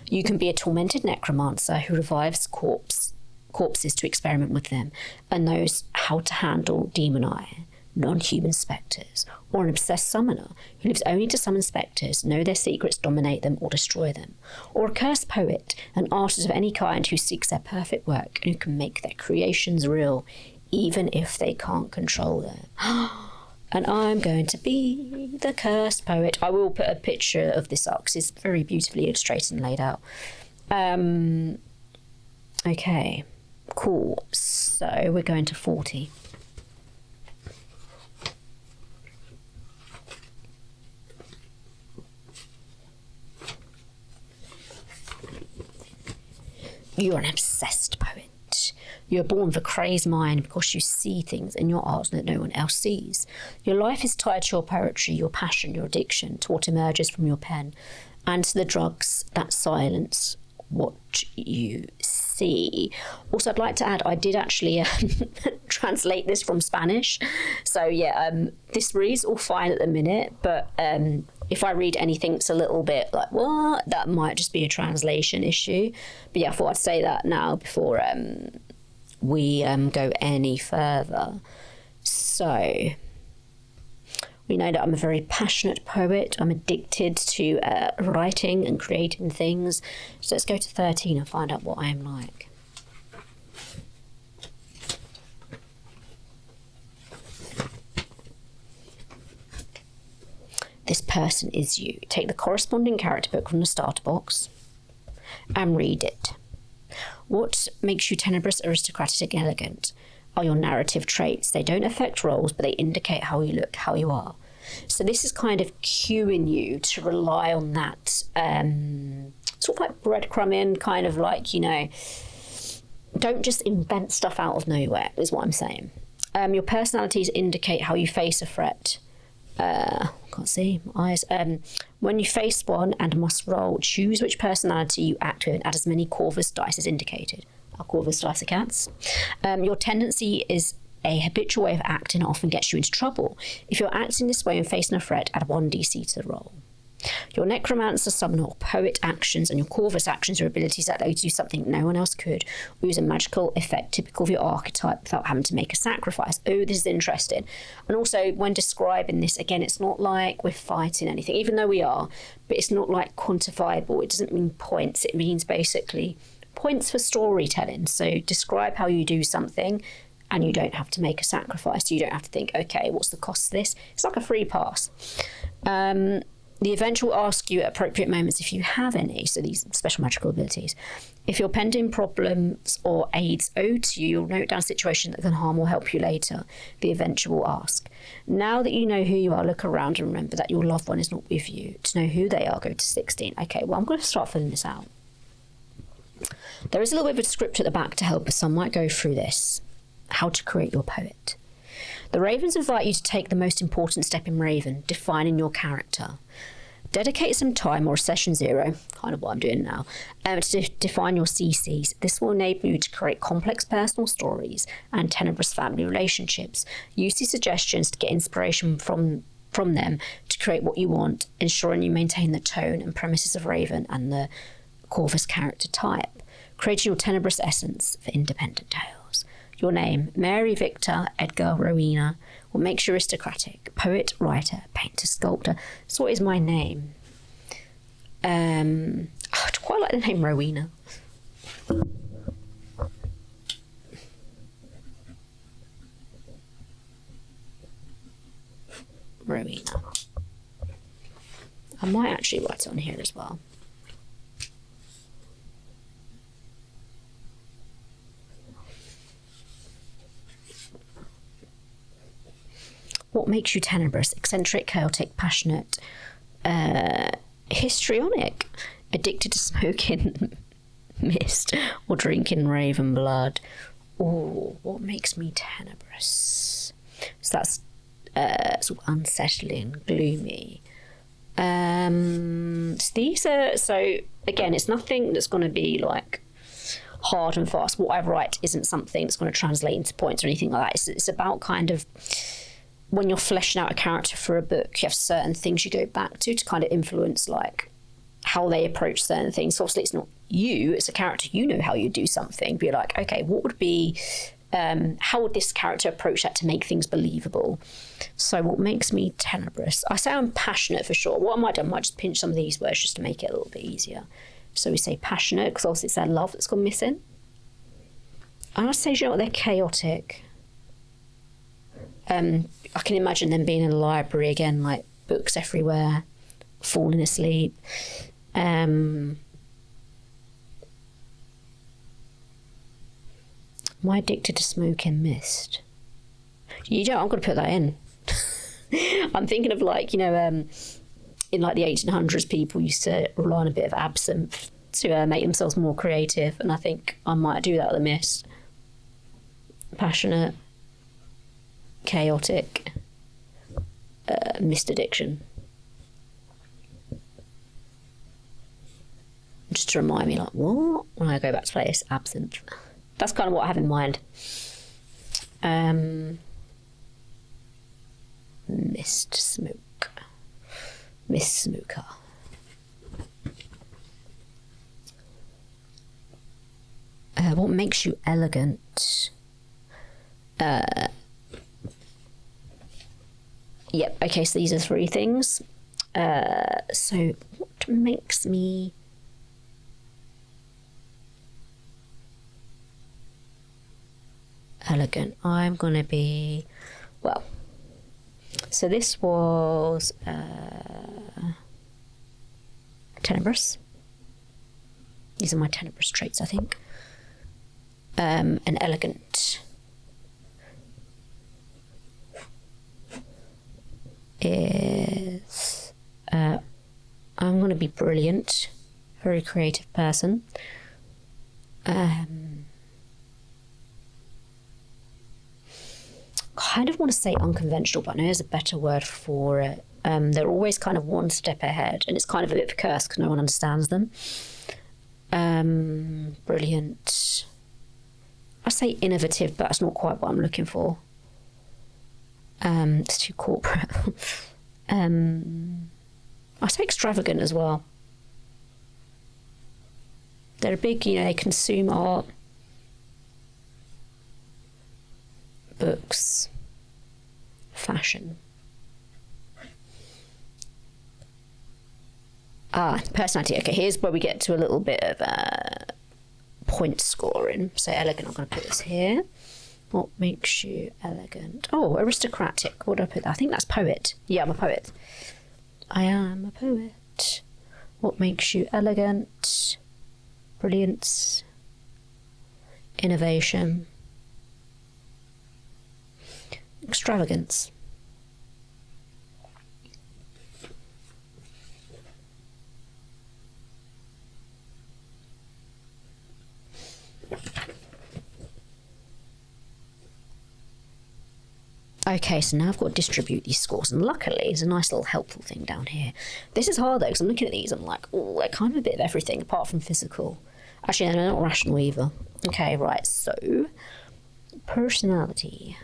You can be a tormented necromancer who revives corpses to experiment with them and knows how to handle demon eye, non-human spectres, or an obsessed summoner who lives only to summon spectres, know their secrets, dominate them, or destroy them. Or a cursed poet, an artist of any kind who seeks their perfect work and who can make their creations real, even if they can't control them. And I'm going to be the cursed poet. I will put a picture of this up because it's very beautifully illustrated and laid out. Okay, cool. So we're going to 40. You're an obsessed poet. You're born with a crazed mind because you see things in your art that no one else sees. Your life is tied to your poetry, your passion, your addiction, to what emerges from your pen, and to the drugs that silence what you see. Also, I'd like to add, I did actually translate this from Spanish. So yeah, this reads all fine at the minute, but if I read anything that's a little bit like, what? That might just be a translation issue. But yeah, I thought I'd say that now before we go any further. So, we know that I'm a very passionate poet. I'm addicted to writing and creating things. So let's go to 13 and find out what I am like. this person is you. Take the corresponding character book from the starter box and read it. What makes you tenebrous, aristocratic, and elegant are your narrative traits. They don't affect roles, but they indicate how you look, how you are. So this is kind of cueing you to rely on that sort of like breadcrumbing, kind of like, you know, don't just invent stuff out of nowhere, is what I'm saying. Your personalities indicate how you face a threat. Can't see my eyes. When you face one and must roll, choose which personality you act with and add as many Corvus dice as indicated. Our Corvus dice are cats. Your tendency is a habitual way of acting often gets you into trouble. If you're acting this way and facing a threat, add 1d6 to the roll. Your necromancer, summoner, or poet actions and your Corvus actions are abilities that allow you to do something no one else could, or use a magical effect typical of your archetype without having to make a sacrifice. Oh, this is interesting. And also, when describing this, again, it's not like we're fighting anything, even though we are, but it's not like quantifiable. It doesn't mean points. It means basically points for storytelling. So describe how you do something and you don't have to make a sacrifice. You don't have to think, okay, what's the cost of this? It's like a free pass. The event will ask you at appropriate moments if you have any, so these special magical abilities. If your pending problems or aids owed to you, you'll note down a situation that can harm or help you later. The event will ask. Now that you know who you are, look around and remember that your loved one is not with you. To know who they are, go to 16. Okay, well, I'm going to start filling this out. There is a little bit of a script at the back to help us, so I might go through this. How to create your poet. The Ravens invite you to take the most important step in Raven, defining your character. Dedicate some time, or session 0, kind of what I'm doing now, to define your CCs. This will enable you to create complex personal stories and tenebrous family relationships. Use these suggestions to get inspiration from them to create what you want, ensuring you maintain the tone and premises of Raven and the Corvus character type. Creating your tenebrous essence for independent tales. Your name, Mary Victor Edgar Rowena. What makes you aristocratic? Poet, writer, painter, sculptor. So what is my name? I quite like the name Rowena. Rowena. I might actually write it on here as well. What makes you tenebrous? Eccentric, chaotic, passionate, histrionic, addicted to smoking mist or drinking raven blood. Oh, what makes me tenebrous? So that's sort of unsettling, gloomy. So these are, so again, it's nothing that's going to be like hard and fast. What I write isn't something that's going to translate into points or anything like that. It's about kind of, when you're fleshing out a character for a book, you have certain things you go back to kind of influence like how they approach certain things. So obviously it's not you, it's a character, you know how you do something. Be like, okay, what would be, how would this character approach that to make things believable? So what makes me tenebrous? I say I'm passionate for sure. What I might do, I might just pinch some of these words just to make it a little bit easier. So we say passionate, because obviously it's their love that's gone missing. And I say, you know what, they're chaotic. I can imagine them being in a library again, like books everywhere, falling asleep. Am I addicted to smoking mist? You don't, I'm going to put that in. I'm thinking of like, you know, in like the 1800s, people used to rely on a bit of absinthe to make themselves more creative. And I think I might do that with the mist. Passionate. Chaotic, mist addiction. Just to remind me, like, what? When I go back to play this, absinthe. That's kind of what I have in mind. Mist smoke. Mist smoker. What makes you elegant? Yep, okay, so these are 3 things. So what makes me elegant? I'm going to be, well, So this was tenebrous. These are my tenebrous traits, I think. An elegant is I'm going to be brilliant, very creative person. Kind of want to say unconventional, but I know there's a better word for it. They're always kind of one step ahead, and it's kind of a bit of a curse because no one understands them. Brilliant. I say innovative, but that's not quite what I'm looking for. It's too corporate. I say extravagant as well. They're big, you know, they consume art, books, fashion. Personality. Okay, here's where we get to a little bit of point scoring. So elegant, I'm going to put this here. What makes you elegant? Oh, aristocratic. What do I put? I think that's poet. Yeah, I'm a poet. I am a poet. What makes you elegant? Brilliance. Innovation. Extravagance. Okay, so now I've got to distribute these scores, and luckily there's a nice little helpful thing down here. This is hard though, because I'm looking at these and I'm like, oh, they're kind of a bit of everything apart from physical. Actually, they're not rational either. Okay, right, so personality.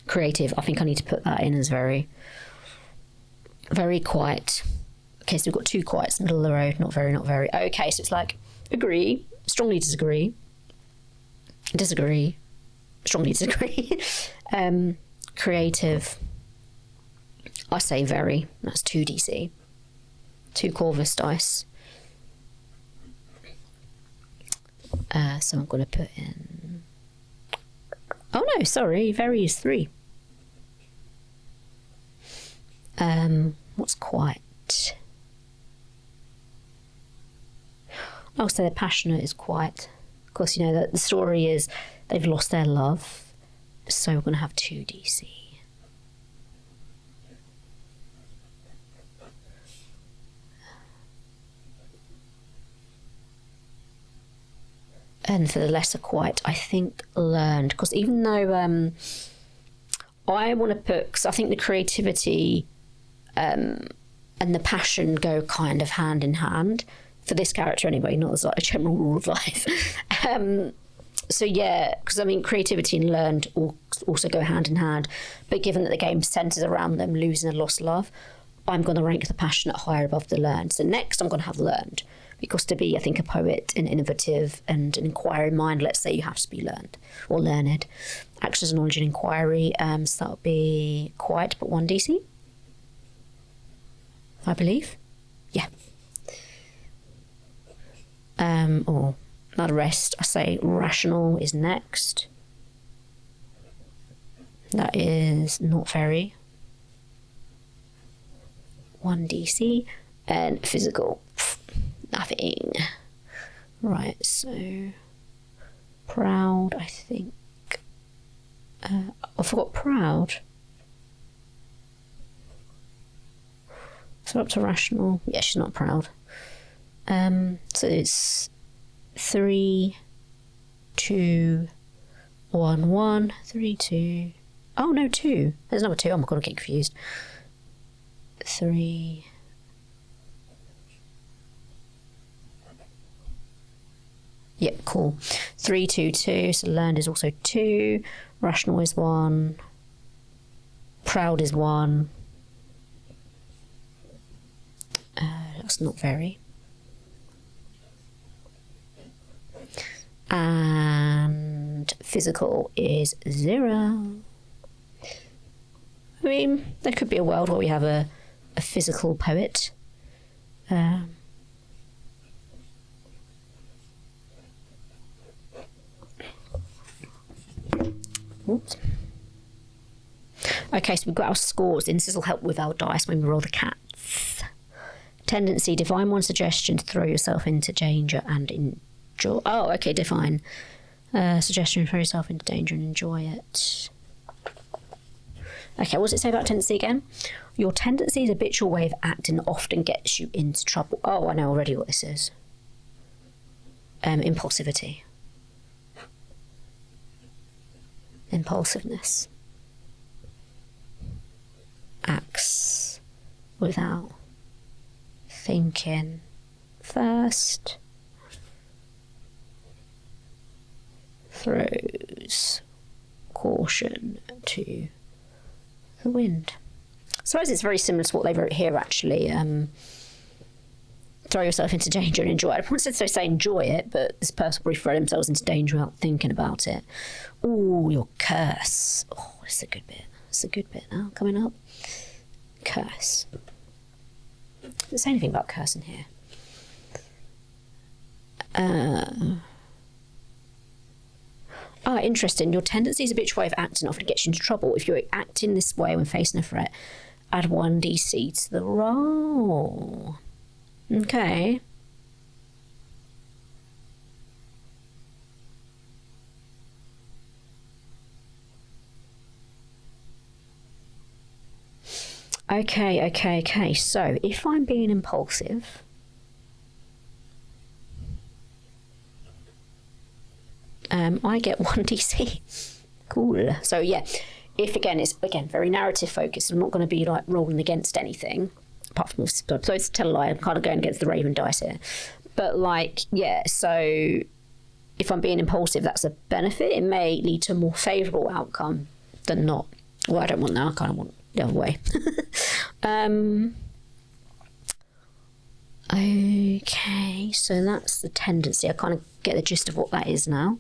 Creative, I think I need to put that in as very, very quiet. Okay, so we've got two quiets in the middle of the road, not very, not very. Okay, so it's like, agree, strongly disagree, disagree, strongly disagree. Creative, I say very, that's 2 DC, 2 Corvus dice. So I'm going to put in, oh no, sorry, very is 3. What's quiet? I'll say they're passionate is quiet. Of course, you know that the story is they've lost their love, so we're going to have 2 DC. And for the lesser quiet, I think learned, because even though I want to put, because I think the creativity and the passion go kind of hand in hand for this character anyway, not as like a general rule of life. So yeah, because I mean creativity and learned also go hand in hand, but given that the game centres around them losing a lost love, I'm going to rank the passionate higher above the learned. So next I'm going to have learned, because to be, I think, a poet and innovative and an inquiring mind, let's say you have to be learned or learned. Actions, knowledge and inquiry, so that would be quiet, but 1 DC, I believe. Yeah. Or not a rest, I say rational is next. That is not very. 1 DC. And physical, nothing. Right, so proud, I think. I forgot proud. So up to rational. Yeah, she's not proud. So it's 3, 2, 1, 1, 3, 2. Oh no, 2. There's number 2. Oh my god, I'm getting confused. 3. Yep, cool. 3, 2, 2. So learned is also 2. Rational is 1. Proud is 1. That's not very. And physical is 0. I mean, there could be a world where we have a physical poet. Oops. Okay, so we've got our scores. This will help with our dice when we roll the cats. Tendency, define one suggestion to throw yourself into danger and enjoy. Oh, okay, define. Suggestion, throw yourself into danger and enjoy it. Okay, what does it say about tendency again? Your tendency's habitual way of acting often gets you into trouble. Oh, I know already what this is. Impulsivity. Impulsiveness. Acts without thinking first. Throws caution to the wind. I suppose it's very similar to what they wrote here, actually. Throw yourself into danger and enjoy it. I wouldn't necessarily say enjoy it, but this person probably throw themselves into danger without thinking about it. Oh, your curse. Oh, this is a good bit. It's a good bit now coming up. Curse. Does it say anything about curse in here? Interesting. Your tendency is a habitual way of acting often gets you into trouble. If you're acting this way when facing a threat, add 1d6 to the roll. Okay. Okay. So, if I'm being impulsive, I get 1d6. Cool. So, yeah, if again, it's very narrative focused. I'm not going to be like rolling against anything, apart from, I'm supposed to tell a lie, I'm kind of going against the Raven dice here. But, like, yeah, so if I'm being impulsive, that's a benefit. It may lead to a more favourable outcome than not. Well, I don't want that. I kind of want the other way. Okay, so that's the tendency. I kind of get the gist of what that is now.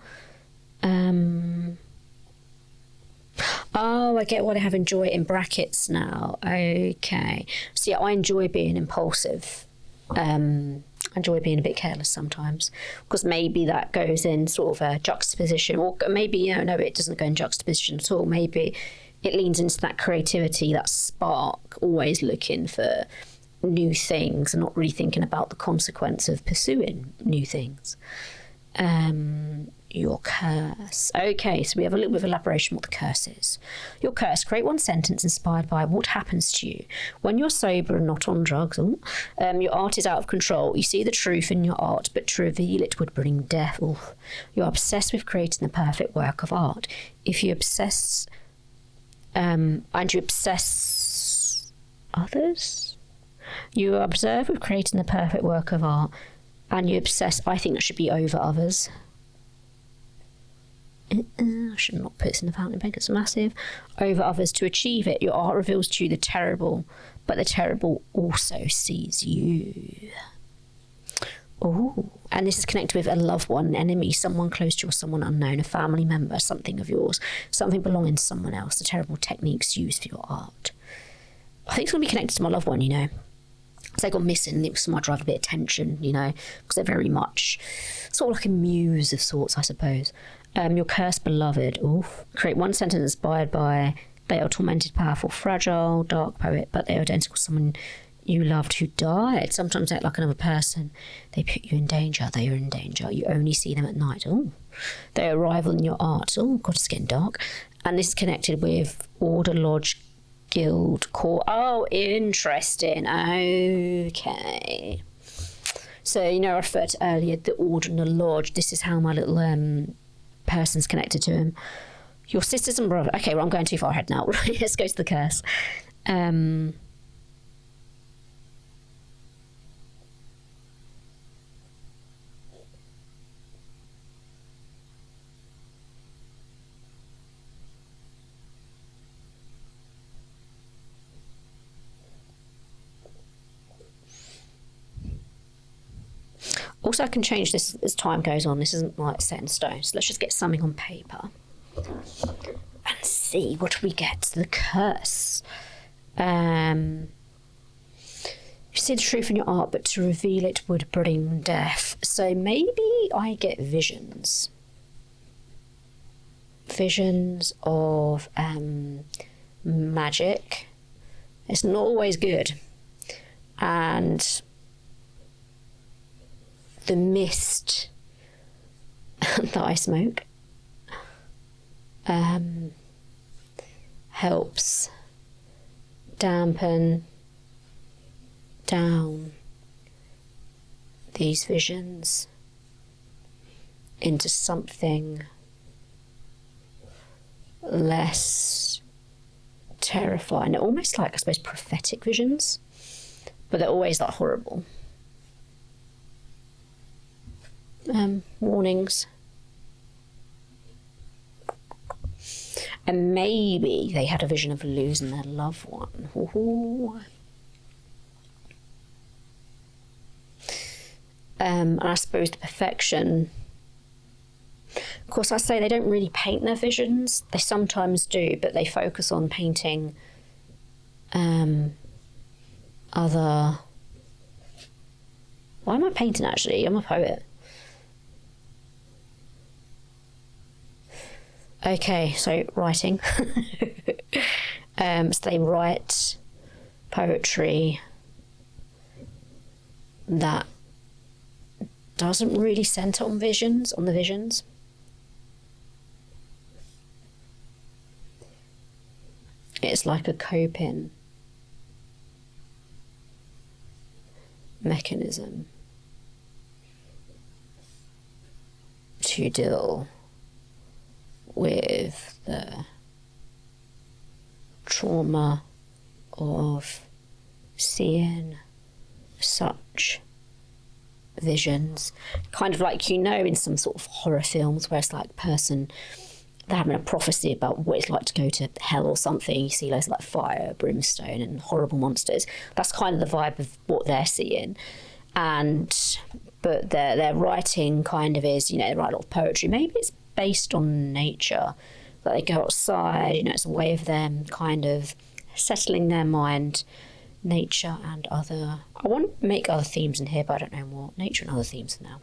Oh, I get what I have enjoy in brackets now. Okay. So yeah, I enjoy being impulsive. I enjoy being a bit careless sometimes, because maybe that goes in sort of a juxtaposition, or maybe, no, it doesn't go in juxtaposition at all. Maybe it leans into that creativity, that spark, always looking for new things and not really thinking about the consequence of pursuing new things. Your curse. Okay, so we have a little bit of elaboration what the curse is. Your curse. Create one sentence inspired by what happens to you when you're sober and not on drugs. Your art is out of control. You see the truth in your art, but to reveal it would bring death. You're obsessed with creating the perfect work of art. If you obsess, and you obsess others, you are obsessed with creating the perfect work of art, and you obsess. I think that should be over others. I should not put this in the fountain pen, it's massive. Over others to achieve it. Your art reveals to you the terrible, but the terrible also sees you. Oh, and this is connected with a loved one, an enemy, someone close to you, or someone unknown, a family member, something of yours, something belonging to someone else. The terrible techniques used for your art. I think it's going to be connected to my loved one, So they got missing. It was my drive a bit of tension, because they're very much sort of like a muse of sorts, I suppose. Your cursed beloved. Create one sentence inspired by they are tormented, powerful, fragile, dark poet, but they are identical to someone you loved who died. Sometimes act like another person. They put you in danger. They are in danger. You only see them at night. They are a rival in your art. God, it's getting dark. And this is connected with Order, Lodge, Guild, Court. Oh, interesting. Okay. So, I referred to earlier the Order and the Lodge. This is how my little person's connected to him. Your sisters and brother. Okay, well, I'm going too far ahead now. Let's go to the curse. Also, I can change this as time goes on. This isn't like set in stone. So let's just get something on paper and see what we get. The curse. You see the truth in your art, but to reveal it would bring death. So maybe I get visions. visions of magic. It's not always good. And the mist that I smoke helps dampen down these visions into something less terrifying. Almost like, I suppose, prophetic visions, but they're always like horrible. Warnings. And maybe they had a vision of losing their loved one. Ooh. And I suppose the perfection. Of course, I say they don't really paint their visions. They sometimes do, but they focus on painting other... Why am I painting, actually? I'm a poet. Okay, so writing. So they write poetry that doesn't really centre on the visions. It's like a coping mechanism to deal with the trauma of seeing such visions. Kind of like, you know, in some sort of horror films where it's like a person, they're having a prophecy about what it's like to go to hell or something. You see loads of like fire, brimstone and horrible monsters. That's kind of the vibe of what they're seeing. But their writing kind of is, you know, they write a lot of poetry. Maybe it's based on nature, that they go outside, you know, it's a way of them kind of settling their mind. Nature and other... I want to make other themes in here, but I don't know what. Nature and other themes for now.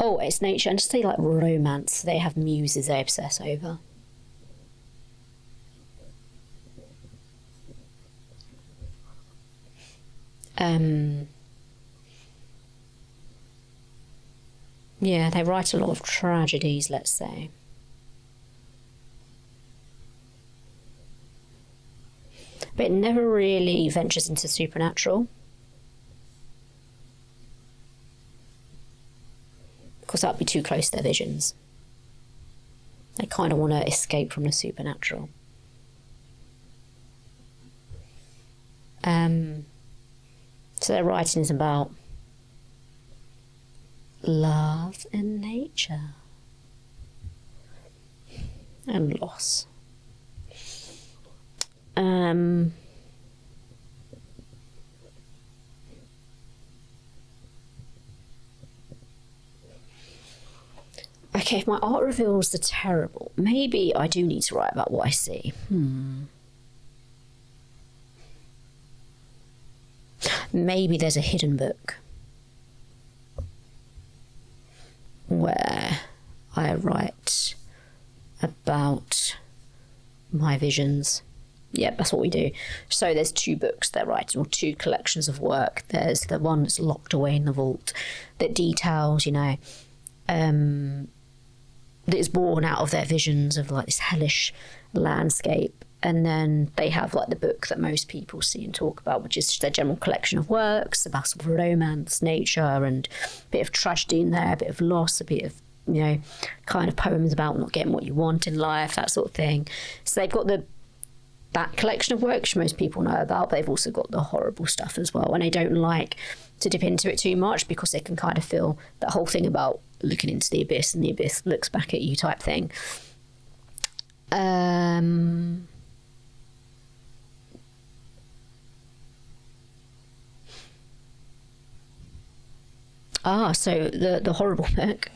Oh, it's nature. And just say like romance. They have muses they obsess over. Yeah, they write a lot of tragedies, let's say. But it never really ventures into supernatural. Because that would be too close to their visions. They kind of want to escape from the supernatural. So their writing is about love and nature and loss. Okay, if my art reveals the terrible, maybe I do need to write about what I see. Maybe there's a hidden book where I write about my visions. Yep, that's what we do. So there's 2 books they're writing, or 2 collections of work. There's the one that's locked away in the vault that details, you know, that is born out of their visions of like this hellish landscape. And then they have like the book that most people see and talk about, which is their general collection of works about sort of romance, nature, and a bit of tragedy in there, a bit of loss, a bit of, you know, kind of poems about not getting what you want in life, that sort of thing. So they've got that collection of works most people know about, but they've also got the horrible stuff as well. And they don't like to dip into it too much because they can kind of feel that whole thing about looking into the abyss and the abyss looks back at you type thing. So the horrible book.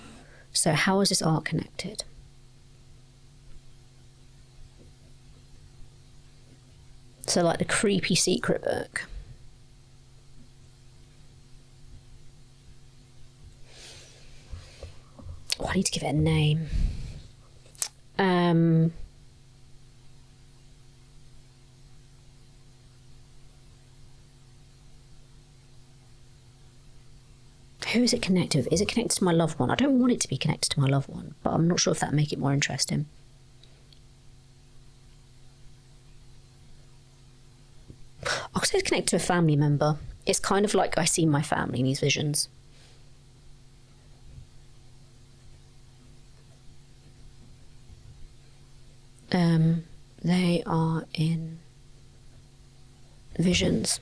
So how is this art connected? So like the creepy secret book I need to give it a name. Who is it connected with? Is it connected to my loved one? I don't want it to be connected to my loved one, but I'm not sure if that'd make it more interesting. I'll say it's connected to a family member. It's kind of like I see my family in these visions. They are in visions.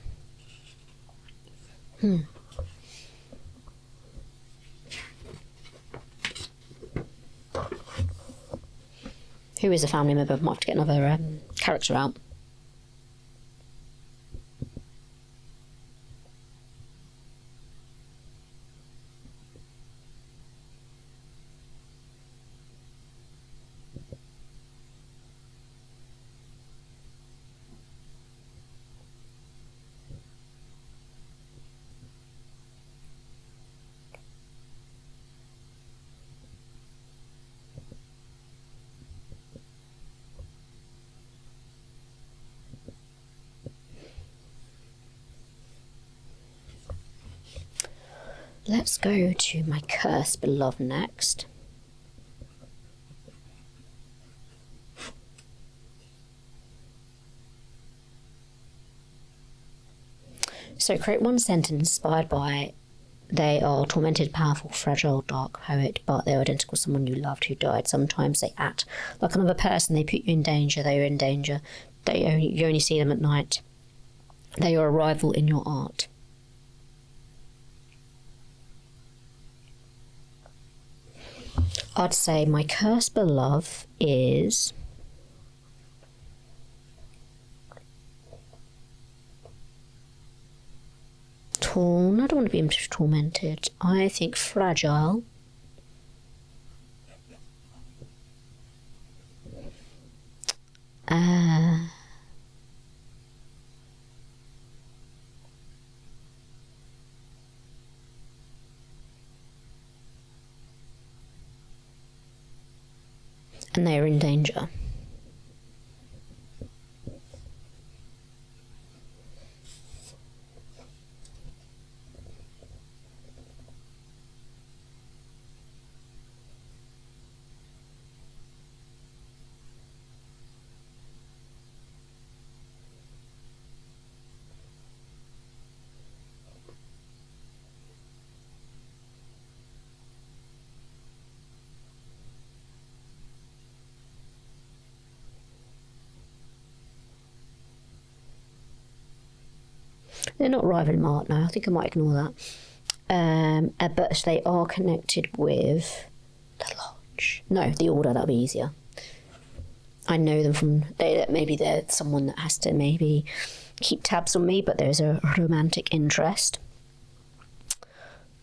Who is a family member? Might have to get another character out. Let's go to my cursed beloved next. So create one sentence inspired by: they are tormented, powerful, fragile, dark poet, but they're identical to someone you loved who died. Sometimes they act like another person. They put you in danger. They are in danger. You only see them at night. They are a rival in your art. I'd say my cursed beloved is torn. I don't want to be tormented. I think fragile. And they are in danger. They're not rivaling art now. I think I might ignore that. But they are connected with the lodge. No, the order. That'll be easier. I know them from. Maybe they're someone that has to maybe keep tabs on me, but there's a romantic interest.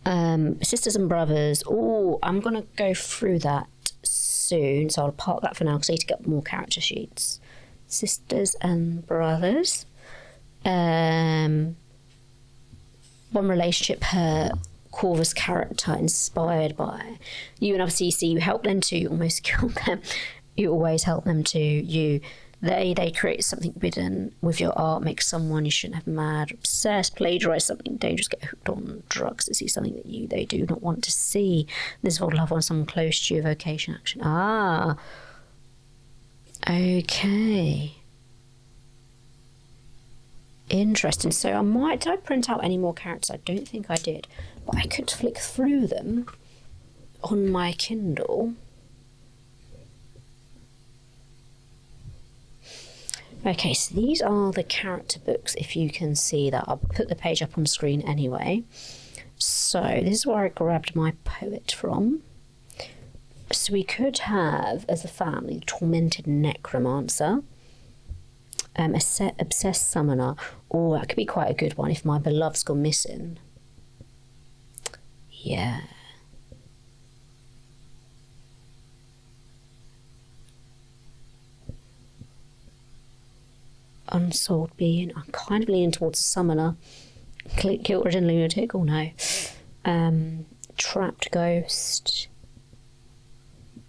Sisters and brothers. Oh, I'm gonna go through that soon, so I'll park that for now because I need to get more character sheets. Sisters and brothers. One relationship, her Corvus character inspired by you, and obviously you see you help them to almost kill them. You always help them to you. They create something hidden with your art, make someone you shouldn't have mad, obsessed, plagiarize something dangerous, get hooked on drugs to see something that they do not want to see. This old love on someone close to you, vocation, action. Okay. Interesting. So did I print out any more characters? I don't think I did, but I could flick through them on my Kindle. Okay, so these are the character books, if you can see that. I'll put the page up on screen anyway. So this is where I grabbed my poet from. So we could have, as a family, tormented necromancer, obsessed summoner, or that could be quite a good one if my beloved's gone missing. Yeah. Unsouled being. I'm kind of leaning towards a summoner. Guilt-ridden lunatic, or no. Trapped ghost.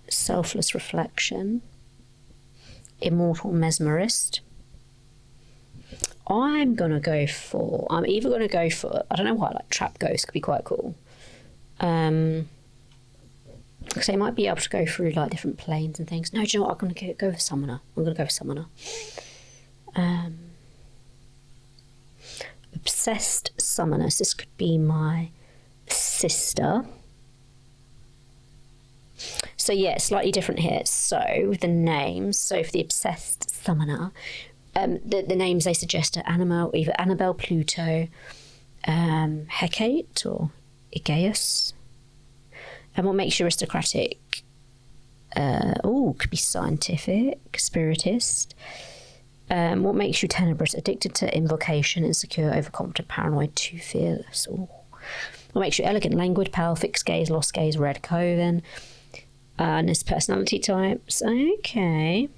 selfless reflection, immortal mesmerist. I'm either going to go for, I don't know why, like trap ghost could be quite cool. Because I might be able to go through like different planes and things. No, do you know what? I'm going to go for summoner. Obsessed summoner. So this could be my sister. So yeah, slightly different here. So the names. So for the obsessed summoner, the names they suggest are either Annabelle, Pluto, Hecate or Aegeus. And what makes you aristocratic? Could be scientific, spiritist. What makes you tenebrous? Addicted to invocation, insecure, overconfident, paranoid, too fearless. Ooh. What makes you elegant, languid, pale, fixed gaze, lost gaze, red coven. And it's personality types. Okay.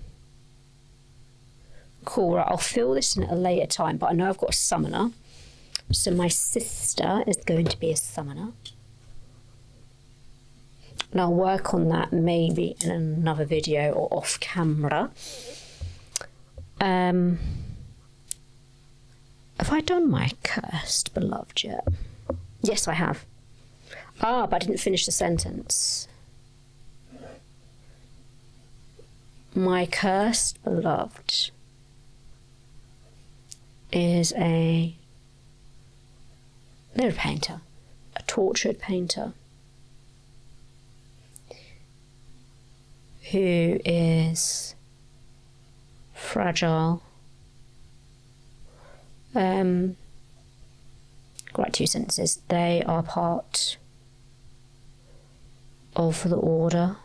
Cool. Right, I'll fill this in at a later time, but I know I've got a summoner. So my sister is going to be a summoner. And I'll work on that maybe in another video or off camera. Have I done my cursed beloved yet? Yes, I have. But I didn't finish the sentence. My cursed beloved is they're a painter, a tortured painter. Who is fragile. Right, 2 sentences. They are part of the order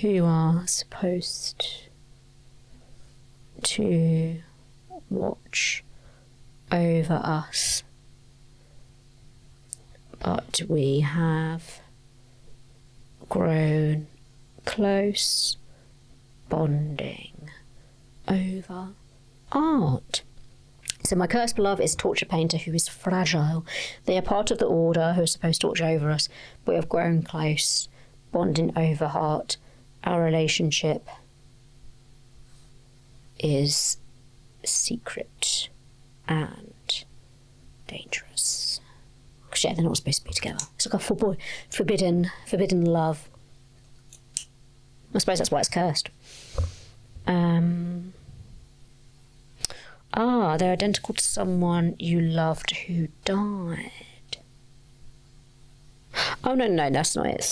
who are supposed to watch over us, but we have grown close, bonding over art. So my cursed beloved is a torture painter who is fragile. They are part of the order who are supposed to watch over us, but we have grown close, bonding over art. Our relationship is secret and dangerous. Because yeah, they're not supposed to be together. It's like a forbidden love. I suppose that's why it's cursed. They're identical to someone you loved who died. Oh no, that's not it.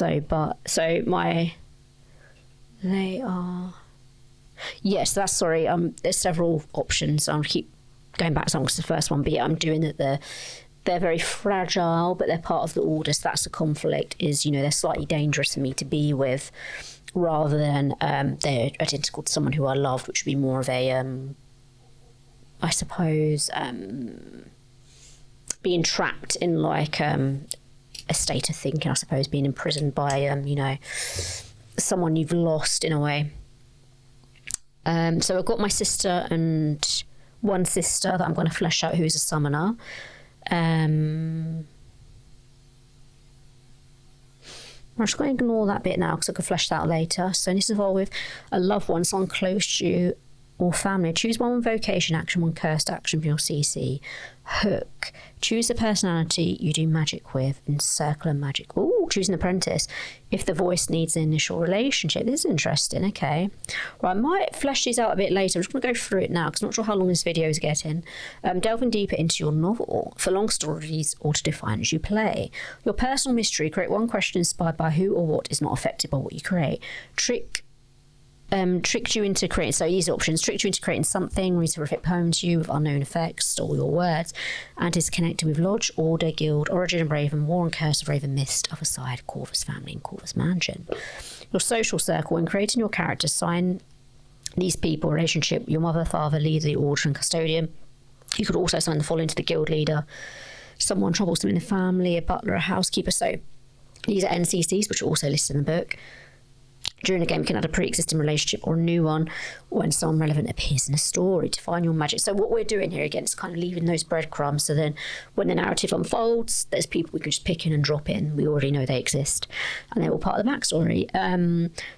They are. Yes, that's sorry. There's several options. I'll keep going back to the first one, but yeah, I'm doing that. They're very fragile, but they're part of the order. So that's the conflict. Is they're slightly dangerous for me to be with, rather than they're identical to someone who I loved, which would be more of a I suppose being trapped in like a state of thinking. I suppose being imprisoned by someone you've lost in a way. So I've got my sister and one sister that I'm going to flesh out, who's a summoner. I'm just going to ignore that bit now because I can flesh that out later. So this is involved with a loved one, someone close to you or family. Choose one vocation action, one cursed action for your CC. Hook. Choose the personality you do magic with. Encircle a magic. Ooh, choose an apprentice. If the voice needs an initial relationship. This is interesting, okay. Right, I might flesh these out a bit later. I'm just going to go through it now because I'm not sure how long this video is getting. Delving deeper into your novel. For long stories or to define as you play. Your personal mystery. Create one question inspired by who or what is not affected by what you create. Tricked you into creating, so these options, tricked you into creating something, read a horrific poem to you with unknown effects, stole your words, and is connected with Lodge, Order, Guild, Origin of Raven, War and Curse of Raven Mist, Other Side, Corvus Family, and Corvus Mansion. Your social circle, when creating your character, sign these people, relationship, your mother, father, leader, the Order, and custodian. You could also sign the following to the guild leader, someone troublesome in the family, a butler, a housekeeper. So these are NCCs, which are also listed in the book. During a game, you can add a pre-existing relationship or a new one when someone relevant appears in a story. Define your magic. So what we're doing here, again, is kind of leaving those breadcrumbs. So then when the narrative unfolds, there's people we can just pick in and drop in. We already know they exist. And they're all part of the backstory.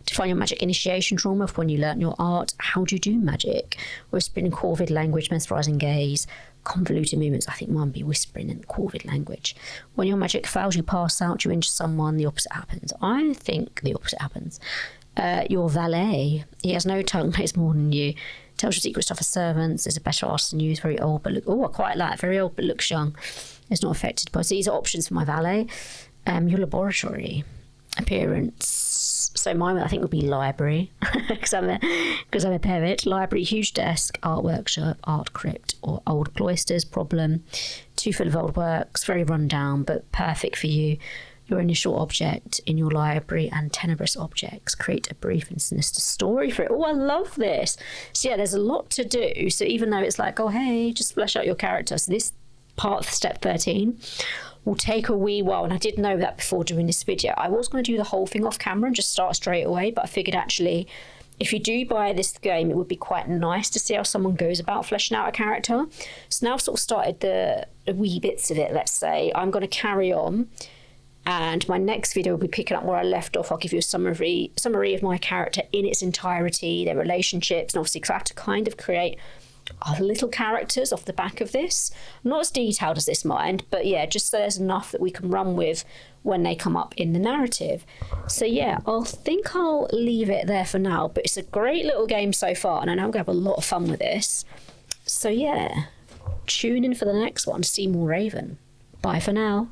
Define your magic initiation trauma for when you learn your art. How do you do magic? Whispering in Corvid language, mesmerising gaze, convoluted movements. I think mine would be whispering in Corvid language. When your magic fails, you pass out, you injure someone, the opposite happens. I think the opposite happens. Your valet, he has no tongue, knows more than you, tells you secret stuff as servants, is a better artist than you, is very old, but I quite like very old, but looks young, is not affected by. So these are options for my valet. Your laboratory appearance. So mine, I think, would be library, because I'm a poet. Library, huge desk, art workshop, art crypt, or old cloisters. Problem, too full of old works, very run down, but perfect for you. Your initial object in your library and tenebrous objects. Create a brief and sinister story for it. Oh, I love this. So yeah, there's a lot to do. So even though it's like, oh, hey, just flesh out your character. So this part of step 13 will take a wee while. And I did know that before doing this video. I was going to do the whole thing off camera and just start straight away. But I figured actually, if you do buy this game, it would be quite nice to see how someone goes about fleshing out a character. So now I've sort of started the wee bits of it, let's say. I'm going to carry on. And my next video will be picking up where I left off. I'll give you a summary of my character in its entirety, their relationships, and obviously because I have to kind of create other little characters off the back of this. Not as detailed as this, mind, but yeah, just so there's enough that we can run with when they come up in the narrative. So yeah, I think I'll leave it there for now, but it's a great little game so far, and I know I'm going to have a lot of fun with this. So yeah, tune in for the next one to see more Raven. Bye for now.